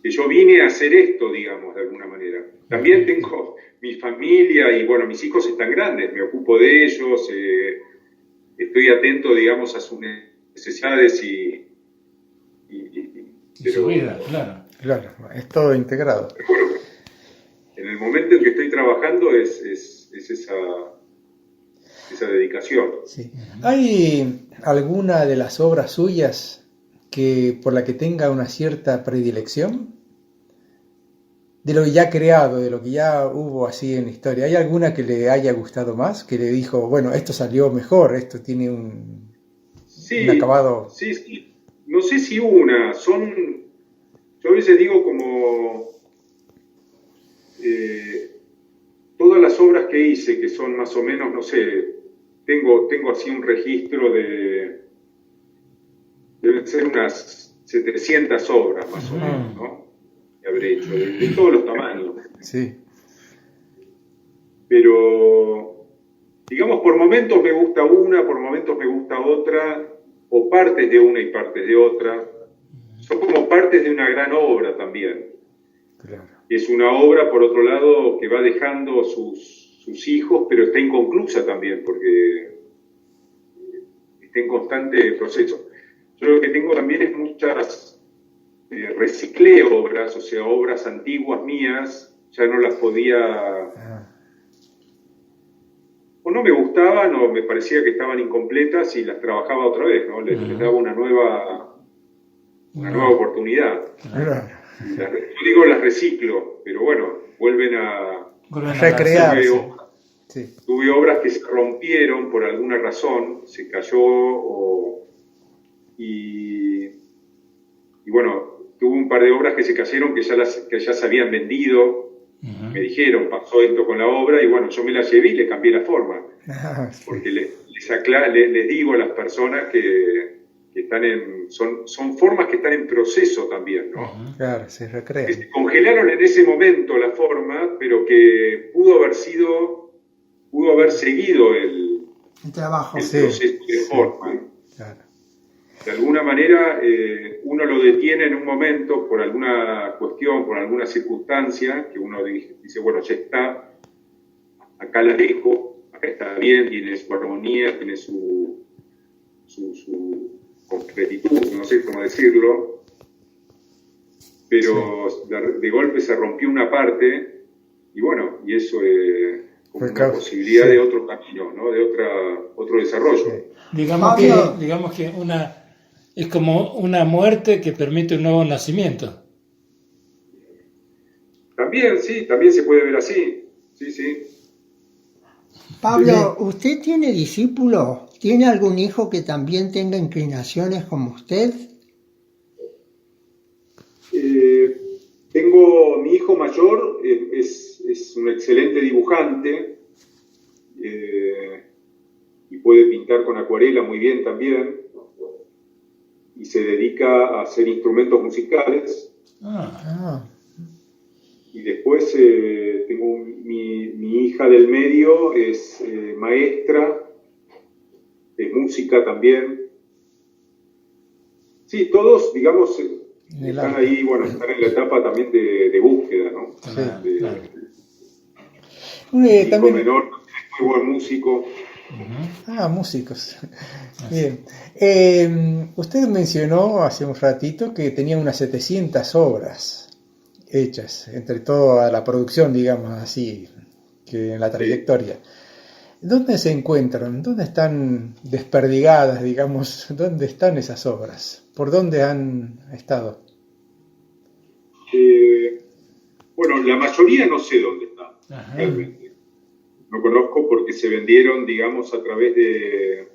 yo vine a hacer esto, digamos, de alguna manera. También tengo mi familia y, bueno, mis hijos están grandes, me ocupo de ellos, estoy atento, digamos, a sus necesidades y su vida, claro. Claro, es todo integrado. Bueno, en el momento en que estoy trabajando es esa dedicación. Sí. ¿Hay alguna de las obras suyas por la que tenga una cierta predilección? De lo ya creado, de lo que ya hubo así en la historia, ¿hay alguna que le haya gustado más? Que le dijo, bueno, esto salió mejor, esto tiene un acabado... Sí, no sé si una, yo a veces digo como todas las obras que hice, que son más o menos, no sé, tengo así un registro deben ser unas 700 obras más o menos, ¿no? Que habré hecho, de todos los tamaños. Sí. Pero, digamos, por momentos me gusta una, por momentos me gusta otra, o partes de una y partes de otra. Son como partes de una gran obra también. Claro. Es una obra, por otro lado, que va dejando sus hijos, pero está inconclusa también, porque está en constante proceso. Yo lo que tengo también es muchas, reciclé obras, o sea, obras antiguas mías, ya no las podía, o no me gustaban, o me parecía que estaban incompletas y las trabajaba otra vez, ¿no? Les daba una nueva oportunidad. Claro. Yo digo las reciclo, pero bueno, vuelven a recrearse. Tuve obras que se rompieron por alguna razón, se cayó y bueno, tuve un par de obras que se cayeron que ya se habían vendido. Me dijeron, pasó esto con la obra y bueno, yo me la llevé y le cambié la forma. Porque les digo a las personas que están son formas que están en proceso también, ¿no? Claro, se recrean. Que se congelaron en ese momento la forma, pero que pudo haber seguido el trabajo, el proceso de forma. Claro. De alguna manera uno lo detiene en un momento por alguna cuestión, por alguna circunstancia, que uno dice, bueno, ya está, acá la dejo, acá está bien, tiene su armonía, tiene su concretitud, no sé cómo decirlo, pero de golpe se rompió una parte y bueno, y eso es como una posibilidad de otro camino, ¿no? De otro desarrollo. Digamos que es como una muerte que permite un nuevo nacimiento. También, sí, también se puede ver así. Sí. Pablo, ¿usted tiene discípulos? ¿Tiene algún hijo que también tenga inclinaciones como usted? Tengo mi hijo mayor, es un excelente dibujante y puede pintar con acuarela muy bien también y se dedica a hacer instrumentos musicales. Y después tengo mi hija del medio, es maestra de música también. Sí, todos, digamos, están ahí, bueno, están en la etapa también de búsqueda, ¿no? Claro. Mi hijo menor es muy buen músico. Músicos. Bien. Usted mencionó hace un ratito que tenía unas 700 obras hechas, entre toda la producción, digamos así, que en la trayectoria. ¿Dónde se encuentran? ¿Dónde están desperdigadas, digamos? ¿Dónde están esas obras? ¿Por dónde han estado? Bueno, la mayoría no sé dónde están, realmente. No conozco porque se vendieron, digamos, a través de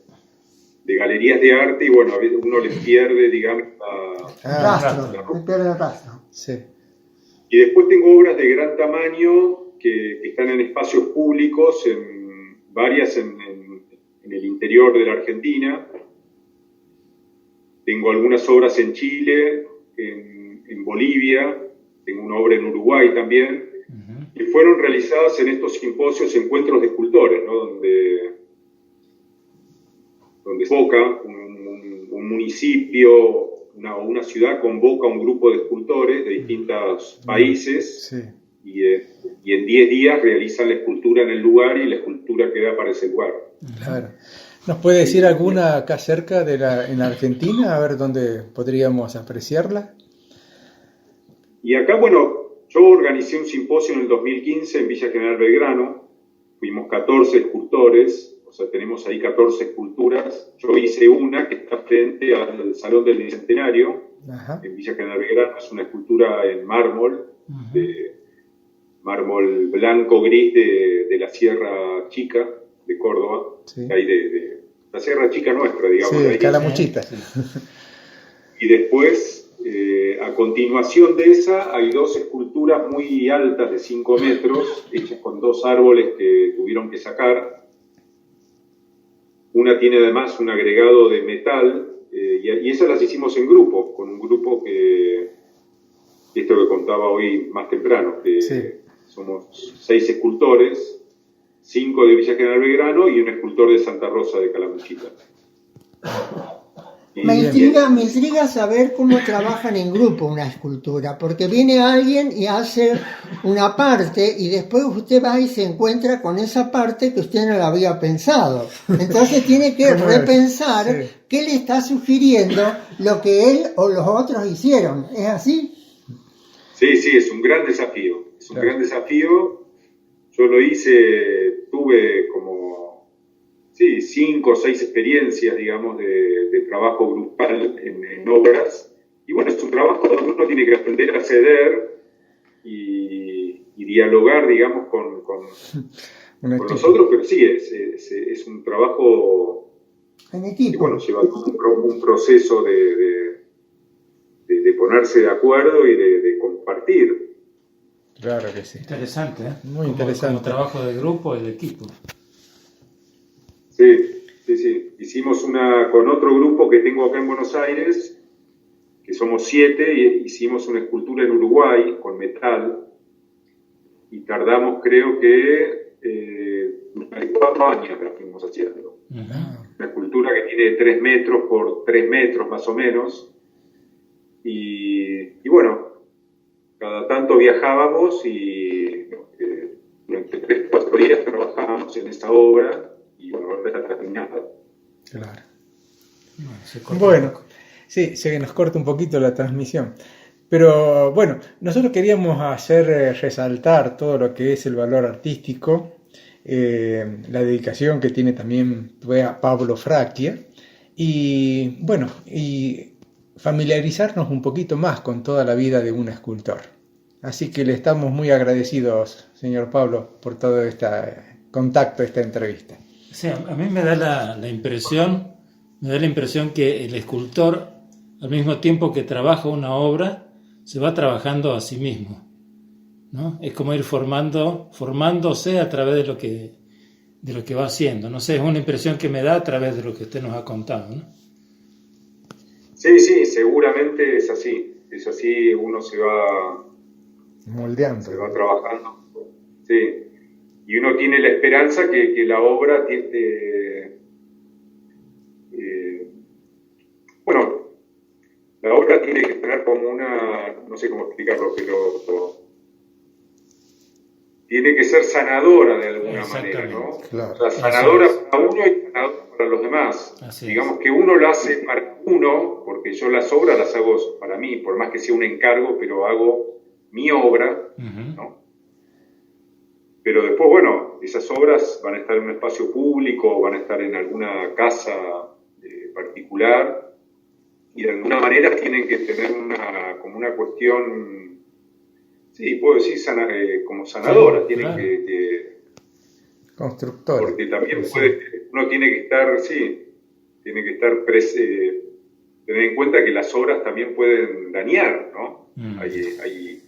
galerías de arte y bueno, a veces uno les pierde, digamos, rastro. Sí. Y después tengo obras de gran tamaño que están en espacios públicos, varias en el interior de la Argentina. Tengo algunas obras en Chile, en Bolivia, tengo una obra en Uruguay también, que fueron realizadas en estos simposios, encuentros de escultores, ¿no? donde Boca, un municipio, una ciudad convoca a un grupo de escultores de distintos países, Sí. y en 10 días realizan la escultura en el lugar y la escultura queda para ese lugar. Claro. ¿Nos puede decir alguna acá cerca en Argentina? A ver dónde podríamos apreciarla. Y acá, bueno, yo organicé un simposio en el 2015 en Villa General Belgrano. Fuimos 14 escultores, o sea, tenemos ahí 14 esculturas. Yo hice una que está frente al Salón del Bicentenario, Ajá. en Villa General Belgrano. Es una escultura en mármol, de mármol blanco-gris de la Sierra Chica de Córdoba, Sí. que hay de la Sierra Chica nuestra, digamos. Sí, ahí. Calamuchita. Y después, a continuación de esa, hay 2 esculturas muy altas de 5 metros, hechas con 2 árboles que tuvieron que sacar. Una tiene además un agregado de metal, y esas las hicimos en grupo, con un grupo esto que contaba hoy más temprano, que Sí. somos 6 escultores, 5 de Villa General Belgrano y un escultor de Santa Rosa de Calamuchita. Me intriga saber cómo trabajan en grupo una escultura, porque viene alguien y hace una parte y después usted va y se encuentra con esa parte que usted no la había pensado. Entonces tiene que repensar Sí. qué le está sugiriendo lo que él o los otros hicieron. ¿Es así? Sí, es un gran desafío. Es un Claro. gran desafío. Yo lo hice, tuve como 5 o 6 experiencias, digamos, de trabajo grupal en obras. Y bueno, es un trabajo donde uno tiene que aprender a ceder y dialogar, digamos, con los otros, pero sí, es un trabajo En que, equipo. bueno, lleva un proceso de ponerse de acuerdo y de compartir. Claro que sí. Interesante, ¿eh? Muy interesante. Como trabajo de grupo y de equipo. Sí. Hicimos una con otro grupo que tengo acá en Buenos Aires, que somos 7, y hicimos una escultura en Uruguay con metal, y tardamos, creo que 4 años la fuimos haciendo. Una escultura que tiene 3 metros por 3 metros más o menos, y bueno, cada tanto viajábamos y durante 3-4 días trabajábamos en esa obra, y bueno, ahora está terminada. Claro. Se corta Bueno, un poco. sí, se nos corta un poquito la transmisión. Pero bueno, nosotros queríamos hacer resaltar todo lo que es el valor artístico, la dedicación que tiene también Pablo Fracchia, y bueno, y familiarizarnos un poquito más con toda la vida de un escultor. Así que le estamos muy agradecidos, señor Pablo, por todo este contacto, esta entrevista. Sí, a mí me da la impresión que el escultor, al mismo tiempo que trabaja una obra, se va trabajando a sí mismo, ¿no? Es como ir formándose a través de lo que va haciendo. No sé, es una impresión que me da a través de lo que usted nos ha contado, ¿no? Sí, seguramente es así. Es así, uno se va Moldeando. trabajando. Sí. Y uno tiene la esperanza que la obra la obra tiene que tener como no sé cómo explicarlo, pero tiene que ser sanadora de alguna manera, ¿no? Claro. O sea, sanadora para uno y sanadora para los demás. Así Digamos que uno lo hace para uno, porque yo las obras las hago para mí, por más que sea un encargo, pero hago mi obra, ¿no? Pero después, bueno, esas obras van a estar en un espacio público, van a estar en alguna casa particular, y de alguna manera tienen que tener como una cuestión, sí, puedo decir como sanadora, Sí, tienen claro. que Constructor. porque también Sí. uno tiene que estar, tener en cuenta que las obras también pueden dañar, ¿no? Hay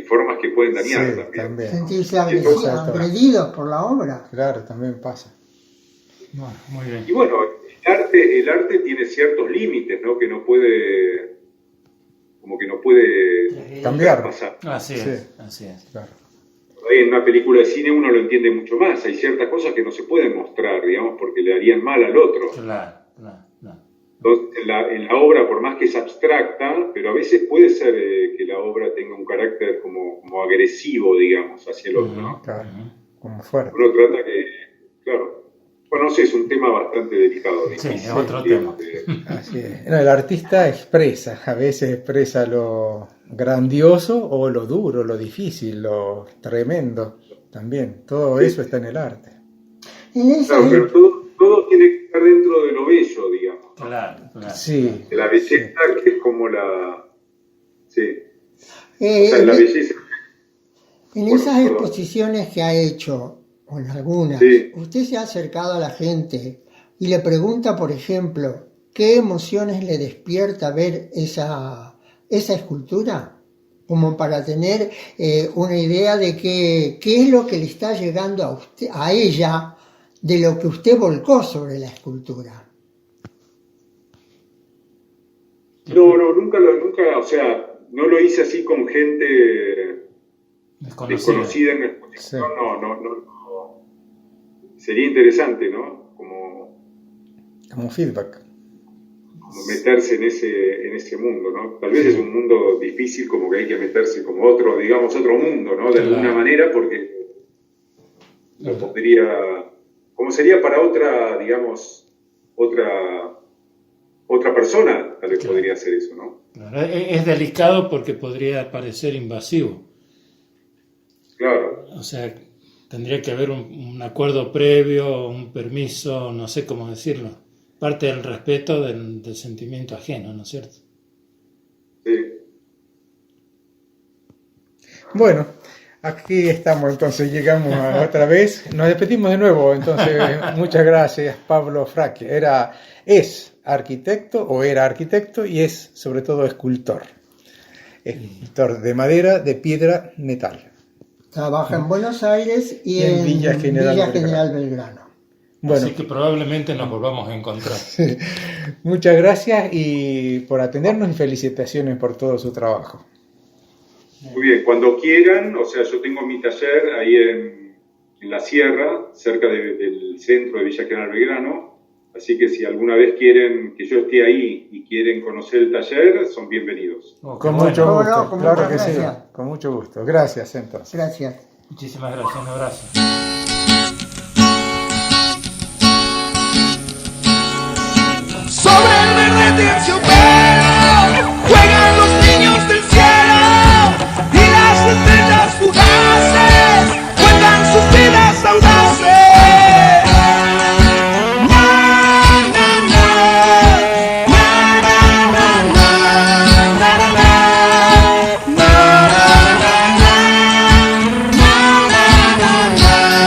formas que pueden dañar Sí, también. también. Sentirse agredidos por la obra. Claro, también pasa. Bueno, muy bien. Y bueno, el arte tiene ciertos límites, ¿no? Que no puede Cambiar. pasar. Así Sí. es, así es. Claro. Por ahí en una película de cine uno lo entiende mucho más. Hay ciertas cosas que no se pueden mostrar, digamos, porque le harían mal al otro. Claro. Entonces, en la obra, por más que es abstracta, pero a veces puede ser que la obra tenga un carácter como agresivo, digamos, hacia el otro, ¿no? Claro, como fuera. Uno trata que, claro, bueno, no sé, es un tema bastante delicado. Sí, difícil, es otro digamos, tema. Así es. No, el artista expresa, a veces expresa lo grandioso o lo duro, lo difícil, lo tremendo también. Todo eso está en el arte. En esa Claro, pero todo tiene que estar dentro de lo bello, digamos. Claro. Sí. De la belleza, que es como la... Sí. O eh, sea, la belleza... en Bueno, esas perdón. exposiciones que ha hecho, o en algunas, Sí. usted se ha acercado a la gente y le pregunta, por ejemplo, ¿qué emociones le despierta ver esa escultura? Como para tener una idea de qué es lo que le está llegando a usted, a ella, de lo que usted volcó sobre la escultura. No, nunca, o sea, no lo hice así con gente desconocida en la exposición, Sí. no. Sería interesante, ¿no? Como feedback. Como meterse en ese mundo, ¿no? Tal vez es un mundo difícil, como que hay que meterse como otro mundo, ¿no? De alguna manera, porque lo podría, como sería para otra, digamos, otra persona, tal vez podría hacer eso, ¿no? Claro, es delicado porque podría parecer invasivo. Claro. O sea, tendría que haber un acuerdo previo, un permiso, no sé cómo decirlo. Parte del respeto del sentimiento ajeno, ¿no es cierto? Sí. Bueno, aquí estamos, entonces llegamos a otra vez. Nos despedimos de nuevo, entonces muchas gracias, Pablo Fracchia. Es arquitecto y es sobre todo escultor. Escultor de madera, de piedra, metal. Trabaja en Buenos Aires y En en Villa General Belgrano. Bueno, Así que probablemente nos volvamos a encontrar. muchas gracias y por atendernos y felicitaciones por todo su trabajo. Muy bien, cuando quieran, o sea, yo tengo mi taller ahí en la sierra, cerca del centro de Villa General Belgrano, así que si alguna vez quieren que yo esté ahí y quieren conocer el taller, son bienvenidos. Con Bueno, mucho ¿Cómo gusto, no? Con claro muchas que sí, gracias. con mucho gusto. Gracias entonces. Gracias. muchísimas gracias, un abrazo. Sobre el verde terciopelo juegan los niños del cielo y las estrellas fugaces cuentan sus vidas audaces. Na, na, na, na, na, na, na, na, na, na, na, na, na, na, na, na, na.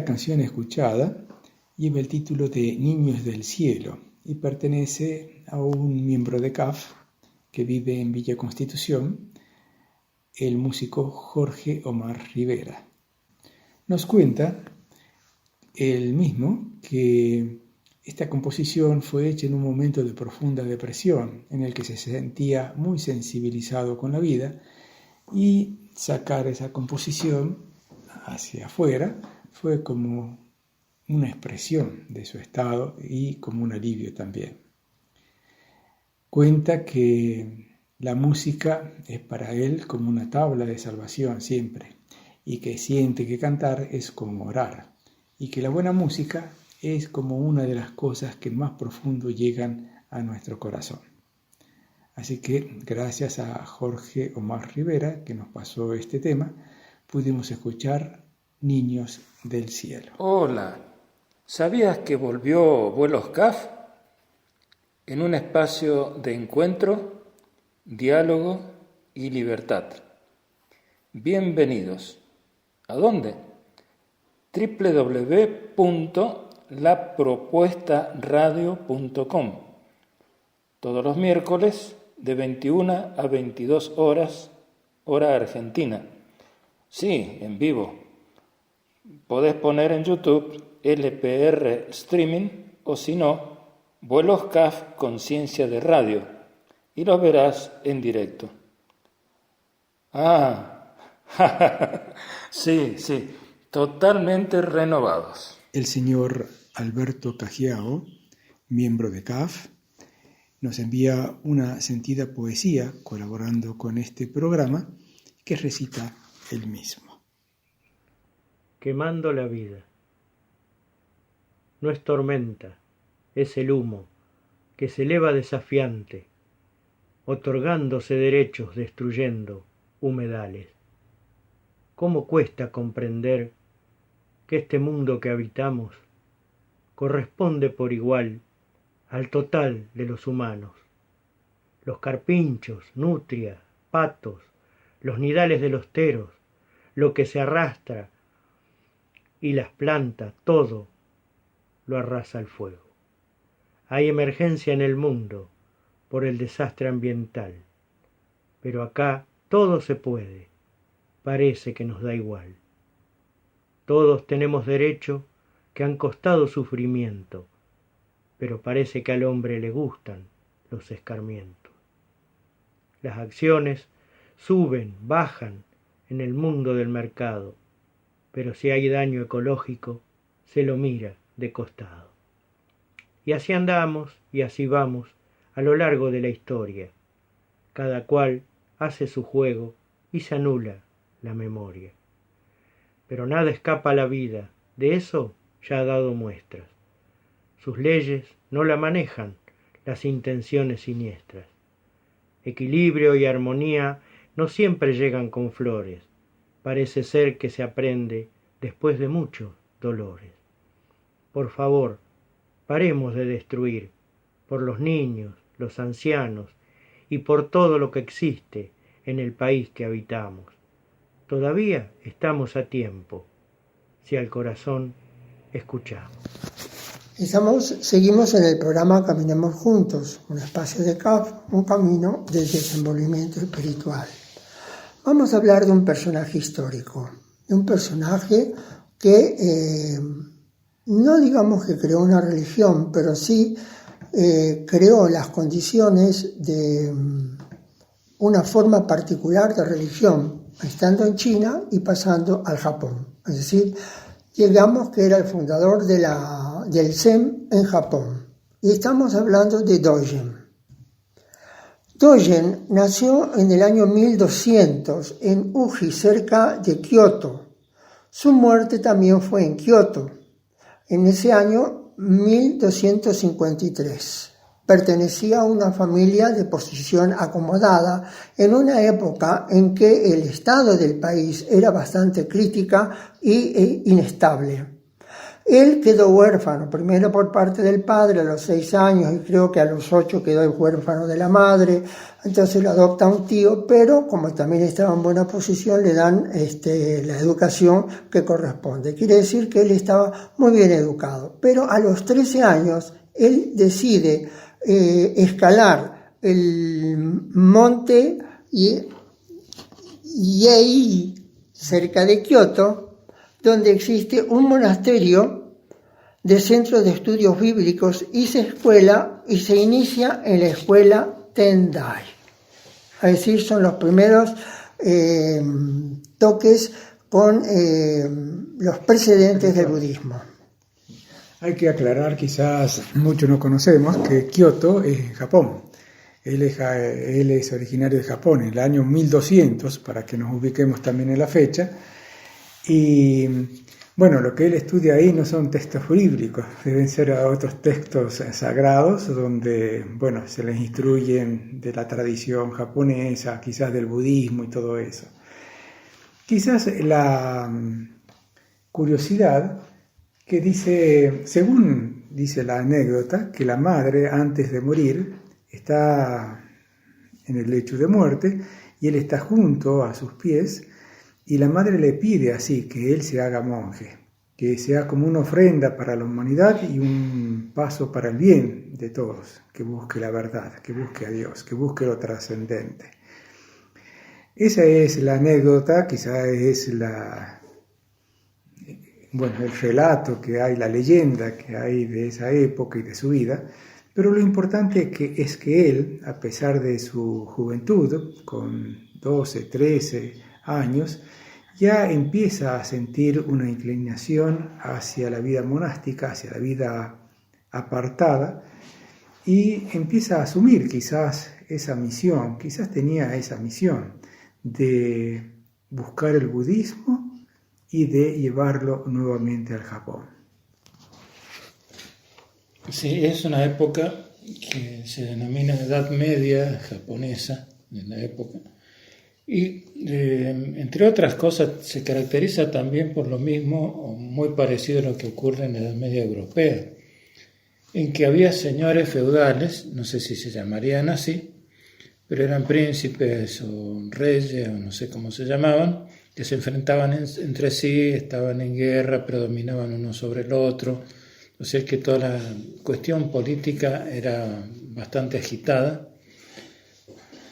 primera canción escuchada lleva el título de Niños del Cielo y pertenece a un miembro de CAF que vive en Villa Constitución, el músico Jorge Omar Rivera. Nos cuenta él mismo que esta composición fue hecha en un momento de profunda depresión en el que se sentía muy sensibilizado con la vida, y sacar esa composición hacia afuera fue como una expresión de su estado y como un alivio también. Cuenta que la música es para él como una tabla de salvación siempre, y que siente que cantar es como orar, y que la buena música es como una de las cosas que más profundo llegan a nuestro corazón. Así que gracias a Jorge Omar Rivera, que nos pasó este tema, pudimos escuchar Niños del Cielo. Hola, ¿sabías que volvió Vuelos CAF? En un espacio de encuentro, diálogo y libertad. Bienvenidos. ¿A dónde? www.lapropuestaradio.com. Todos los miércoles de 21 a 22 horas, hora argentina. Sí, en vivo. Podés poner en YouTube LPR Streaming o si no, Vuelos CAF Conciencia de Radio y los verás en directo. Sí, totalmente renovados. El señor Alberto Cagiao, miembro de CAF, nos envía una sentida poesía colaborando con este programa que recita él mismo. Quemando la vida. No es tormenta, es el humo que se eleva desafiante, otorgándose derechos, destruyendo humedales. ¿Cómo cuesta comprender que este mundo que habitamos corresponde por igual al total de los humanos? Los carpinchos, nutrias, patos, los nidales de los teros, lo que se arrastra y las plantas, todo lo arrasa el fuego. Hay emergencia en el mundo por el desastre ambiental, pero acá todo se puede, parece que nos da igual. Todos tenemos derechos que han costado sufrimiento, pero parece que al hombre le gustan los escarmientos. Las acciones suben, bajan en el mundo del mercado, pero si hay daño ecológico, se lo mira de costado. Y así andamos y así vamos a lo largo de la historia. Cada cual hace su juego y se anula la memoria. Pero nada escapa a la vida, de eso ya ha dado muestras. Sus leyes no la manejan las intenciones siniestras. Equilibrio y armonía no siempre llegan con flores. Parece ser que se aprende después de muchos dolores. Por favor, paremos de destruir por los niños, los ancianos y por todo lo que existe en el país que habitamos. Todavía estamos a tiempo, si al corazón escuchamos. Seguimos en el programa Caminemos Juntos, un espacio de CAF, un camino del desenvolvimiento espiritual. Vamos a hablar de un personaje histórico, de un personaje que no digamos que creó una religión, pero sí creó las condiciones de una forma particular de religión, estando en China y pasando al Japón. Es decir, llegamos que era el fundador del Zen en Japón. Y estamos hablando de Dogen. Dogen nació en el año 1200 en Uji, cerca de Kioto. Su muerte también fue en Kioto, en ese año 1253. Pertenecía a una familia de posición acomodada en una época en que el estado del país era bastante crítica e inestable. Él quedó huérfano, primero por parte del padre a los 6 años y creo que a los 8 quedó huérfano de la madre, entonces lo adopta un tío, pero como también estaba en buena posición le dan la educación que corresponde. Quiere decir que él estaba muy bien educado, pero a los 13 años él decide escalar el monte Yei, cerca de Kioto, donde existe un monasterio de centro de estudios bíblicos y se inicia en la escuela Tendai. Es decir, son los primeros toques con los precedentes del budismo. Hay que aclarar, quizás muchos no conocemos, que Kioto es en Japón. Él es originario de Japón, en el año 1200, para que nos ubiquemos también en la fecha. Y bueno, lo que él estudia ahí no son textos bíblicos, deben ser otros textos sagrados donde, bueno, se les instruyen de la tradición japonesa, quizás del budismo y todo eso. Quizás la curiosidad que dice, según dice la anécdota, que la madre antes de morir está en el lecho de muerte y él está junto a sus pies y la madre le pide así que él se haga monje, que sea como una ofrenda para la humanidad y un paso para el bien de todos, que busque la verdad, que busque a Dios, que busque lo trascendente. Esa es la anécdota, quizás es el relato que hay, la leyenda que hay de esa época y de su vida, pero lo importante es que él, a pesar de su juventud, con 12, 13 años, ya empieza a sentir una inclinación hacia la vida monástica, hacia la vida apartada, y empieza a asumir quizás esa misión, quizás tenía esa misión de buscar el budismo y de llevarlo nuevamente al Japón. Sí, es una época que se denomina Edad Media japonesa, en la época, y entre otras cosas se caracteriza también por lo mismo, o muy parecido a lo que ocurre en la Edad Media europea, en que había señores feudales, no sé si se llamarían así, pero eran príncipes o reyes, o no sé cómo se llamaban, que se enfrentaban entre sí, estaban en guerra, predominaban uno sobre el otro. O sea que toda la cuestión política era bastante agitada.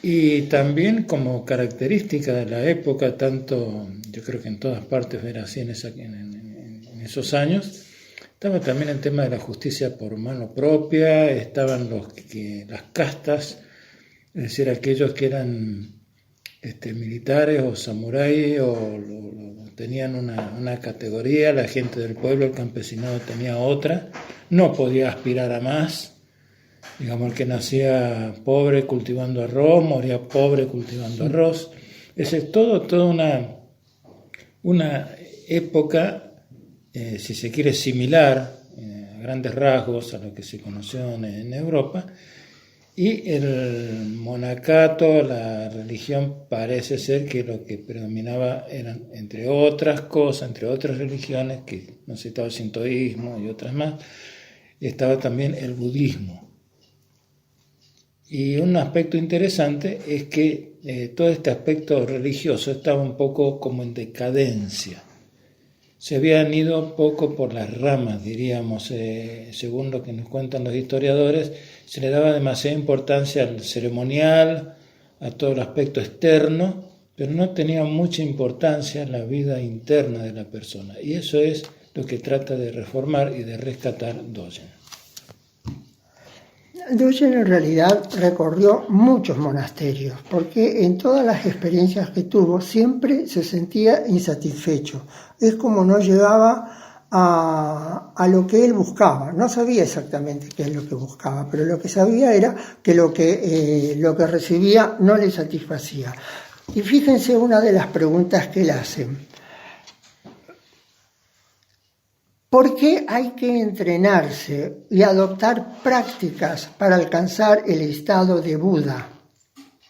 Y también como característica de la época, tanto, yo creo que en todas partes era así en esos años, estaba también el tema de la justicia por mano propia, estaban las castas, es decir, aquellos que eran militares o samuráis o tenían una categoría, la gente del pueblo, el campesinado tenía otra, no podía aspirar a más. Digamos, el que nacía pobre cultivando arroz, moría pobre cultivando arroz. Es toda una época, si se quiere, similar, a grandes rasgos, a lo que se conoció en Europa. Y el monacato, la religión, parece ser que lo que predominaba eran, entre otras cosas, entre otras religiones, que no sé, estaba el sintoísmo y otras más, estaba también el budismo. Y un aspecto interesante es que todo este aspecto religioso estaba un poco como en decadencia. Se habían ido un poco por las ramas, diríamos, según lo que nos cuentan los historiadores, se le daba demasiada importancia al ceremonial, a todo el aspecto externo, pero no tenía mucha importancia la vida interna de la persona. Y eso es lo que trata de reformar y de rescatar Dogen. Dogen en realidad recorrió muchos monasterios, porque en todas las experiencias que tuvo siempre se sentía insatisfecho. Es como no llegaba a lo que él buscaba. No sabía exactamente qué es lo que buscaba, pero lo que sabía era que lo que recibía no le satisfacía. Y fíjense una de las preguntas que él hace. ¿Por qué hay que entrenarse y adoptar prácticas para alcanzar el estado de Buda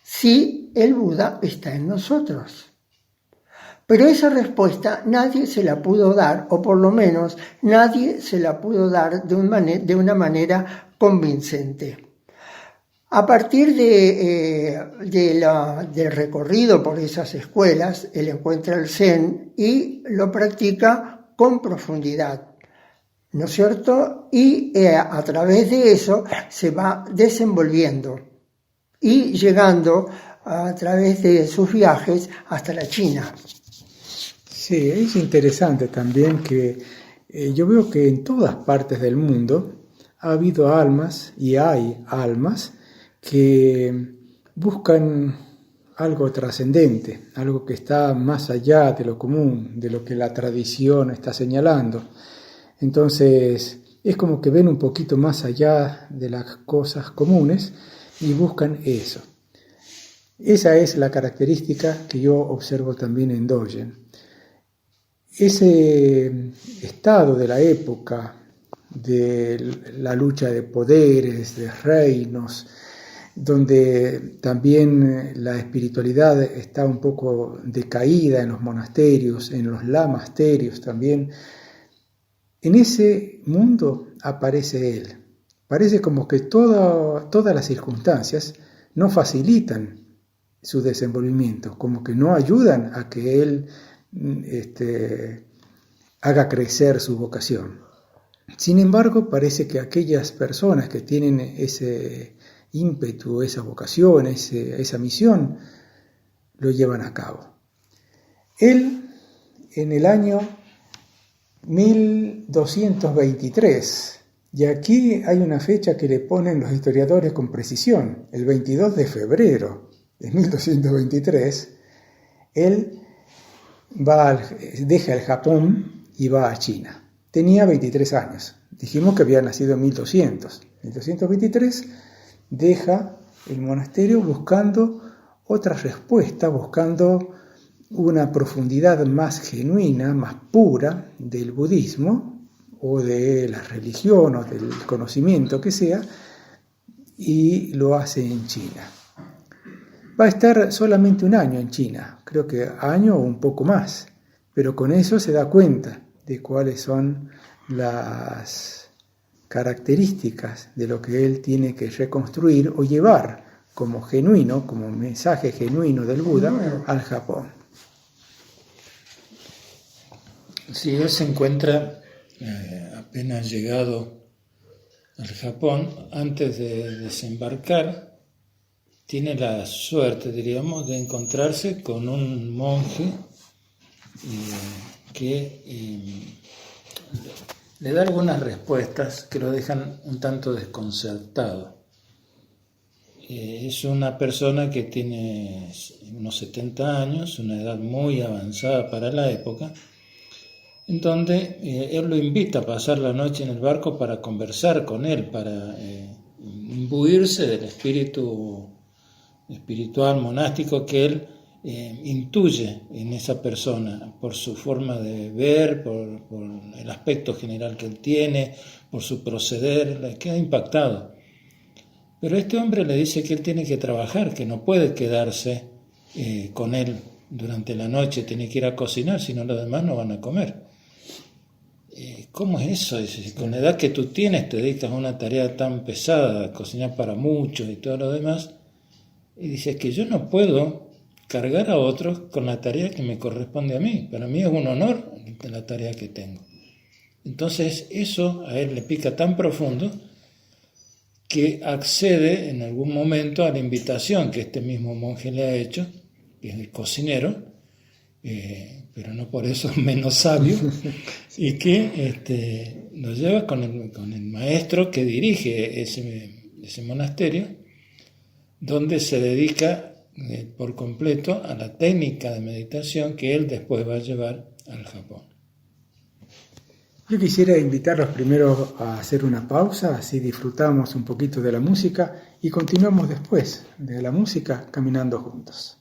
si el Buda está en nosotros? Pero esa respuesta nadie se la pudo dar, o por lo menos nadie se la pudo dar de una manera convincente. A partir del recorrido por esas escuelas, él encuentra el Zen y lo practica con profundidad, ¿no es cierto? Y a través de eso se va desenvolviendo y llegando a través de sus viajes hasta la China. Sí, es interesante también que yo veo que en todas partes del mundo ha habido almas y hay almas que buscan algo trascendente, algo que está más allá de lo común, de lo que la tradición está señalando. Entonces, es como que ven un poquito más allá de las cosas comunes y buscan eso. Esa es la característica que yo observo también en Dogen. Ese estado de la época, de la lucha de poderes, de reinos, donde también la espiritualidad está un poco decaída en los monasterios, en los lamasterios también. En ese mundo aparece él. Parece como que todas las circunstancias no facilitan su desenvolvimiento, como que no ayudan a que él haga crecer su vocación. Sin embargo, parece que aquellas personas que tienen ese ímpetu, esa vocación, esa misión, lo llevan a cabo. Él, en el año 1223, y aquí hay una fecha que le ponen los historiadores con precisión, el 22 de febrero de 1223, él deja el Japón y va a China. Tenía 23 años. Dijimos que había nacido en 1200. 1223 deja el monasterio buscando otra respuesta, buscando una profundidad más genuina, más pura del budismo o de la religión o del conocimiento que sea, y lo hace en China. Va a estar solamente un año en China, creo que año o un poco más, pero con eso se da cuenta de cuáles son las características de lo que él tiene que reconstruir o llevar como genuino, como mensaje genuino del Buda al Japón. Sí, él se encuentra apenas llegado al Japón, antes de desembarcar, tiene la suerte, diríamos, de encontrarse con un monje que le da algunas respuestas que lo dejan un tanto desconcertado. Es una persona que tiene unos 70 años, una edad muy avanzada para la época, en donde él lo invita a pasar la noche en el barco para conversar con él, para imbuirse del espíritu espiritual, monástico que él intuye en esa persona, por su forma de ver, por el aspecto general que él tiene, por su proceder, le queda impactado. Pero este hombre le dice que él tiene que trabajar, que no puede quedarse con él durante la noche, tiene que ir a cocinar, si no los demás no van a comer. ¿Cómo es eso? Dice, con la edad que tú tienes te dedicas a una tarea tan pesada, cocinar para muchos y todo lo demás. Y dice que yo no puedo cargar a otros con la tarea que me corresponde a mí. Para mí es un honor la tarea que tengo. Entonces eso a él le pica tan profundo que accede en algún momento a la invitación que este mismo monje le ha hecho, que es el cocinero, pero no por eso menos sabio, y que lo lleva con el maestro que dirige ese monasterio, donde se dedica por completo a la técnica de meditación que él después va a llevar al Japón. Yo quisiera invitarlos primero a hacer una pausa, así disfrutamos un poquito de la música y continuamos después de la música caminando juntos.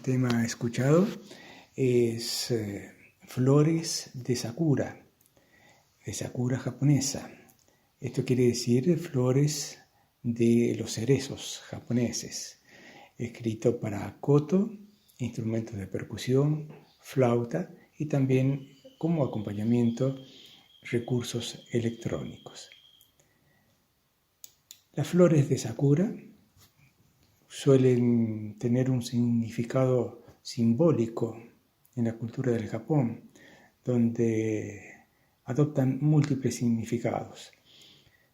tema escuchado es Flores de Sakura japonesa. Esto quiere decir flores de los cerezos japoneses, escrito para koto, instrumentos de percusión, flauta y también como acompañamiento recursos electrónicos. Las flores de Sakura suelen tener un significado simbólico en la cultura del Japón, donde adoptan múltiples significados.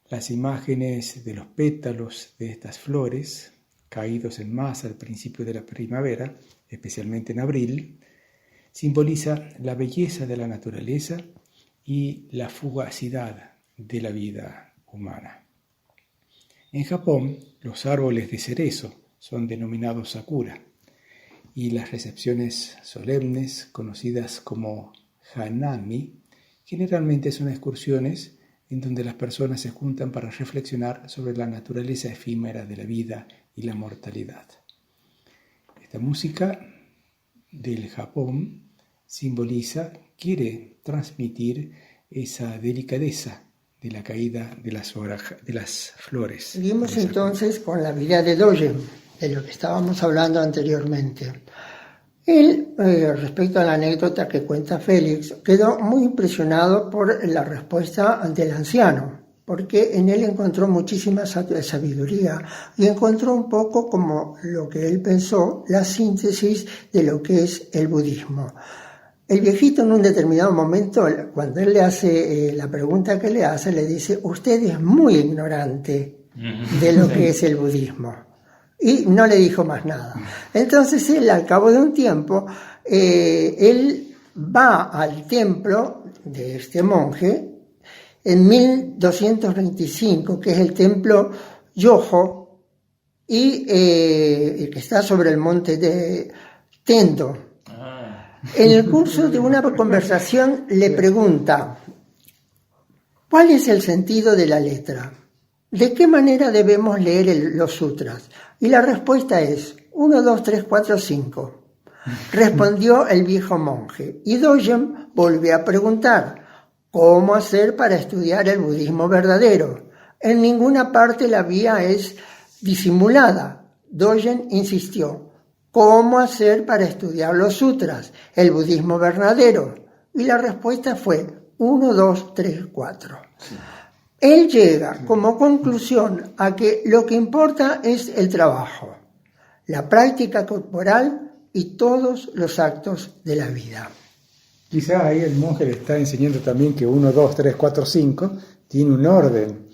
Las imágenes de los pétalos de estas flores, caídos en masa al principio de la primavera, especialmente en abril, simboliza la belleza de la naturaleza y la fugacidad de la vida humana. En Japón, los árboles de cerezo son denominados sakura y las recepciones solemnes, conocidas como hanami, generalmente son excursiones en donde las personas se juntan para reflexionar sobre la naturaleza efímera de la vida y la mortalidad. Esta música del Japón quiere transmitir esa delicadeza de la caída de las flores. Seguimos entonces con la vida de Dogen, de lo que estábamos hablando anteriormente. Él, respecto a la anécdota que cuenta Félix, quedó muy impresionado por la respuesta del anciano, porque en él encontró muchísima sabiduría y encontró un poco, como lo que él pensó, la síntesis de lo que es el budismo. El viejito en un determinado momento, cuando él le hace la pregunta que le hace, le dice: usted es muy ignorante de lo que es el budismo. Y no le dijo más nada. Entonces él, al cabo de un tiempo, él va al templo de este monje en 1225, que es el templo Yoho, y que está sobre el monte de Tendo. En el curso de una conversación le pregunta: ¿cuál es el sentido de la letra? ¿De qué manera debemos leer los sutras? Y la respuesta es 1, 2, 3, 4, 5. Respondió el viejo monje. Y Dogen volvió a preguntar: ¿cómo hacer para estudiar el budismo verdadero? En ninguna parte la vía es disimulada. Dogen insistió: ¿cómo hacer para estudiar los sutras, el budismo verdadero? Y la respuesta fue 1, 2, 3, 4. Él llega como conclusión a que lo que importa es el trabajo, la práctica corporal y todos los actos de la vida. Quizá ahí el monje le está enseñando también que 1, 2, 3, 4, 5 tiene un orden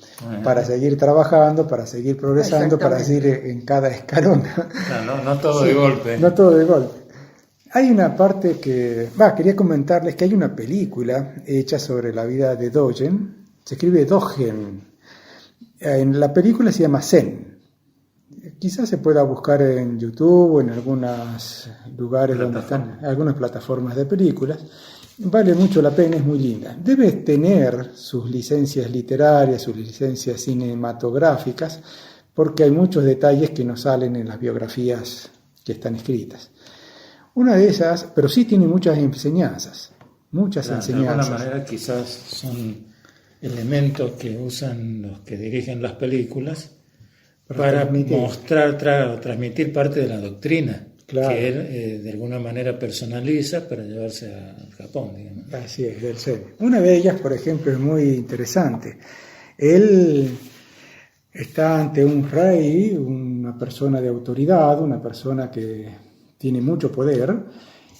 para seguir trabajando, para seguir progresando, para seguir en cada escalón. No todo de golpe. No todo de golpe. Hay una parte quería comentarles que hay una película hecha sobre la vida de Dogen. Se escribe Dogen. En la película se llama Zen. Quizás se pueda buscar en YouTube o en algunos lugares donde están algunas plataformas de películas. Vale mucho la pena, es muy linda. Debe tener sus licencias literarias, sus licencias cinematográficas, porque hay muchos detalles que no salen en las biografías que están escritas. Una de esas, pero sí tiene muchas enseñanzas. De alguna manera quizás son elementos que usan los que dirigen las películas para transmitir parte de la doctrina, claro, que él de alguna manera personaliza para llevarse al Japón, digamos. Así es, del Zen. Una de ellas, por ejemplo, es muy interesante. Él está ante un rey, una persona de autoridad, una persona que tiene mucho poder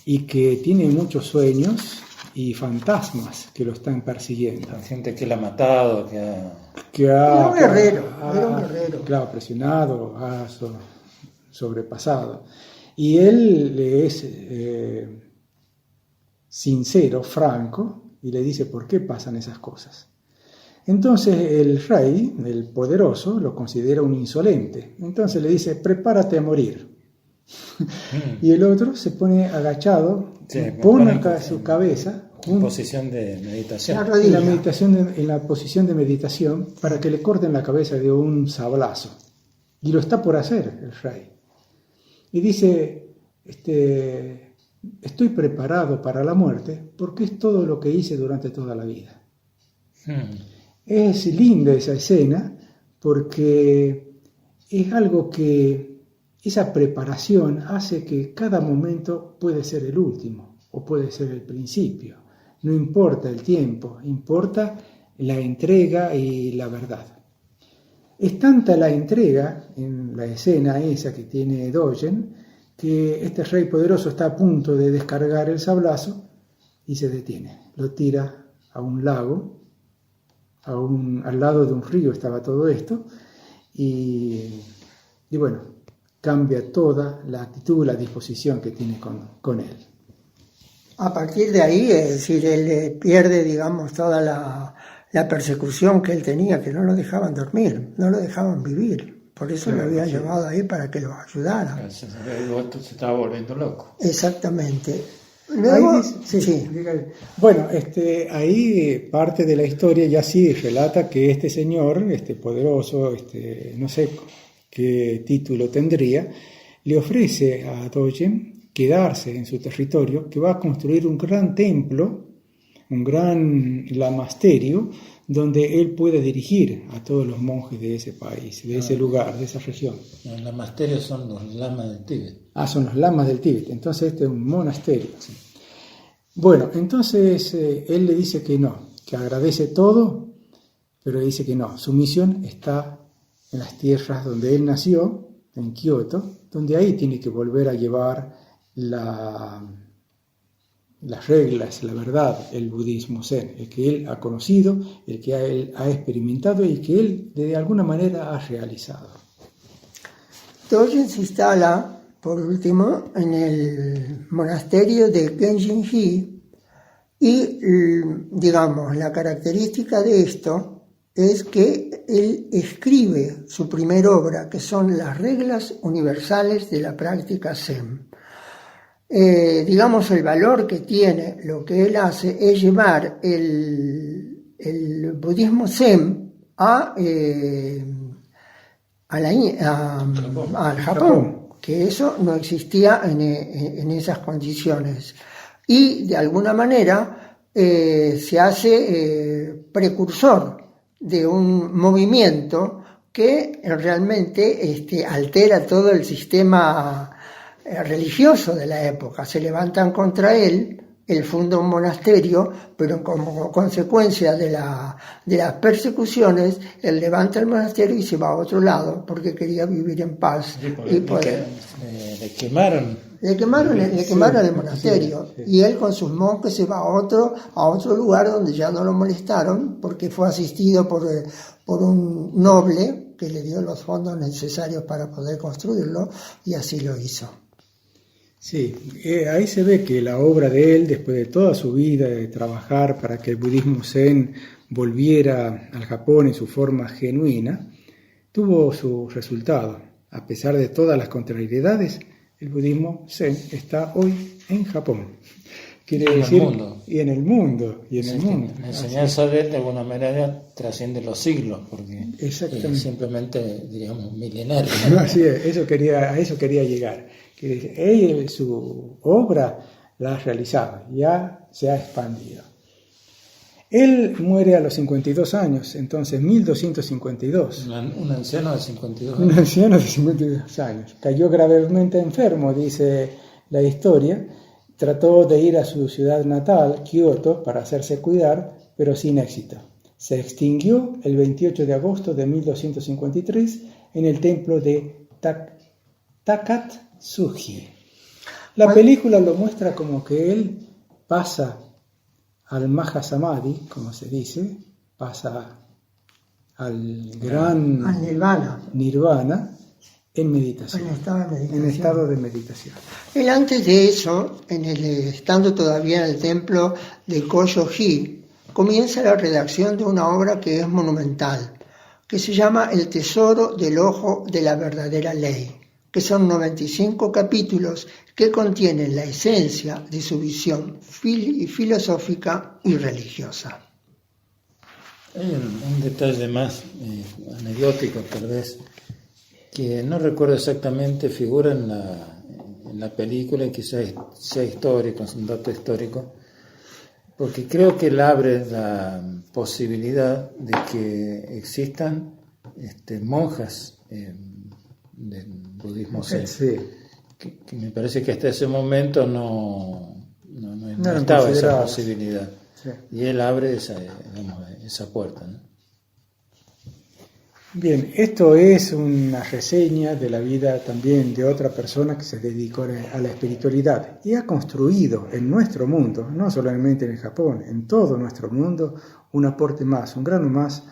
y que tiene muchos sueños y fantasmas que lo están persiguiendo. Hay gente que la ha matado, Era un guerrero. Claro, presionado, ha sobrepasado. Y él le es sincero, franco, y le dice por qué pasan esas cosas. Entonces el rey, el poderoso, lo considera un insolente. Entonces le dice: prepárate a morir. Y el otro se pone agachado, pone acá su cabeza en posición de meditación. En la posición de meditación, para que le corten la cabeza de un sablazo. Y lo está por hacer el rey. Y dice: estoy preparado para la muerte porque es todo lo que hice durante toda la vida. Es linda esa escena porque es algo que esa preparación hace que cada momento puede ser el último o puede ser el principio. No importa el tiempo, importa la entrega y la verdad. Es tanta la entrega en la escena esa que tiene Dogen que este rey poderoso está a punto de descargar el sablazo y se detiene. Lo tira a un lago, al lado de un río estaba todo esto, y bueno, cambia toda la actitud, la disposición que tiene con él. A partir de ahí, es decir, él pierde, digamos, toda la persecución que él tenía, que no lo dejaban dormir, no lo dejaban vivir. Por eso lo habían llevado ahí para que los ayudara. El se estaba volviendo loco. Exactamente. Luego, sí. Bueno, ahí parte de la historia ya sí relata que este señor, poderoso, no sé qué título tendría, le ofrece a Dogen quedarse en su territorio, que va a construir un gran templo, un gran lamasterio, donde él puede dirigir a todos los monjes de ese país, de ese lugar, de esa región. Los lamasterios son los lamas del Tíbet. Son los lamas del Tíbet. Entonces este es un monasterio. Sí. Bueno, entonces él le dice que no, que agradece todo, pero dice que no. Su misión está en las tierras donde él nació, en Kioto, donde ahí tiene que volver a llevar las reglas, la verdad, el budismo zen, el que él ha conocido, el que él ha experimentado y que él de alguna manera ha realizado. Dogen se instala, por último, en el monasterio de Genjin-ji y, digamos, la característica de esto es que él escribe su primera obra, que son las reglas universales de la práctica zen. Digamos, el valor que tiene lo que él hace es llevar el budismo zen al Japón, que eso no existía en esas condiciones. Y de alguna manera se hace precursor de un movimiento que realmente altera todo el sistema religioso de la época. Se levantan contra él, él funda un monasterio, pero como consecuencia de las persecuciones, él levanta el monasterio y se va a otro lado, porque quería vivir en paz y poder. Le quemaron el monasterio, y él con sus monjes se va a otro lugar donde ya no lo molestaron, porque fue asistido por un noble que le dio los fondos necesarios para poder construirlo, y así lo hizo. Sí, ahí se ve que la obra de él, después de toda su vida de trabajar para que el budismo zen volviera al Japón en su forma genuina, tuvo su resultado. A pesar de todas las contrariedades, el budismo zen está hoy en Japón. Quiere decir, y en el mundo. La enseñanza de él de alguna manera trasciende los siglos, porque es simplemente, digamos, milenario. Así es, a eso quería llegar. Él, su obra la ha realizado, ya se ha expandido. Él muere a los 52 años, entonces 1252. Un anciano de 52 años. Un anciano de 52 años. Cayó gravemente enfermo, dice la historia. Trató de ir a su ciudad natal, Kioto, para hacerse cuidar, pero sin éxito. Se extinguió el 28 de agosto de 1253 en el templo de Takatsuji. La película lo muestra como que él pasa al Mahasamadhi, como se dice, pasa al gran nirvana en meditación, en estado de meditación. Él antes de eso, estando todavía en el templo de Koshōji, comienza la redacción de una obra que es monumental, que se llama El tesoro del ojo de la verdadera ley, que son 95 capítulos que contienen la esencia de su visión filosófica y religiosa. Hay un detalle más anecdótico, tal vez, que no recuerdo exactamente, figura en la película y quizás sea histórico, es un dato histórico, porque creo que él abre la posibilidad de que existan monjas del budismo zen, Sí. que me parece que hasta ese momento no eran estaba esa consideradas. posibilidad. Sí. Y él abre esa puerta, ¿no? Bien, esto es una reseña de la vida también de otra persona que se dedicó a la espiritualidad y ha construido en nuestro mundo, no solamente en el Japón, en todo nuestro mundo, un aporte más, un grano más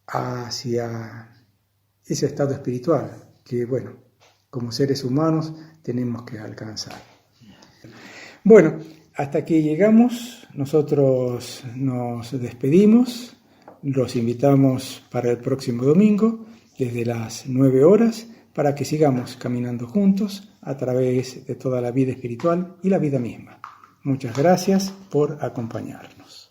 hacia ese estado espiritual que, bueno, como seres humanos tenemos que alcanzar. Bueno, hasta aquí llegamos, nosotros nos despedimos. Los invitamos para el próximo domingo, desde las 9 horas, para que sigamos caminando juntos a través de toda la vida espiritual y la vida misma. Muchas gracias por acompañarnos.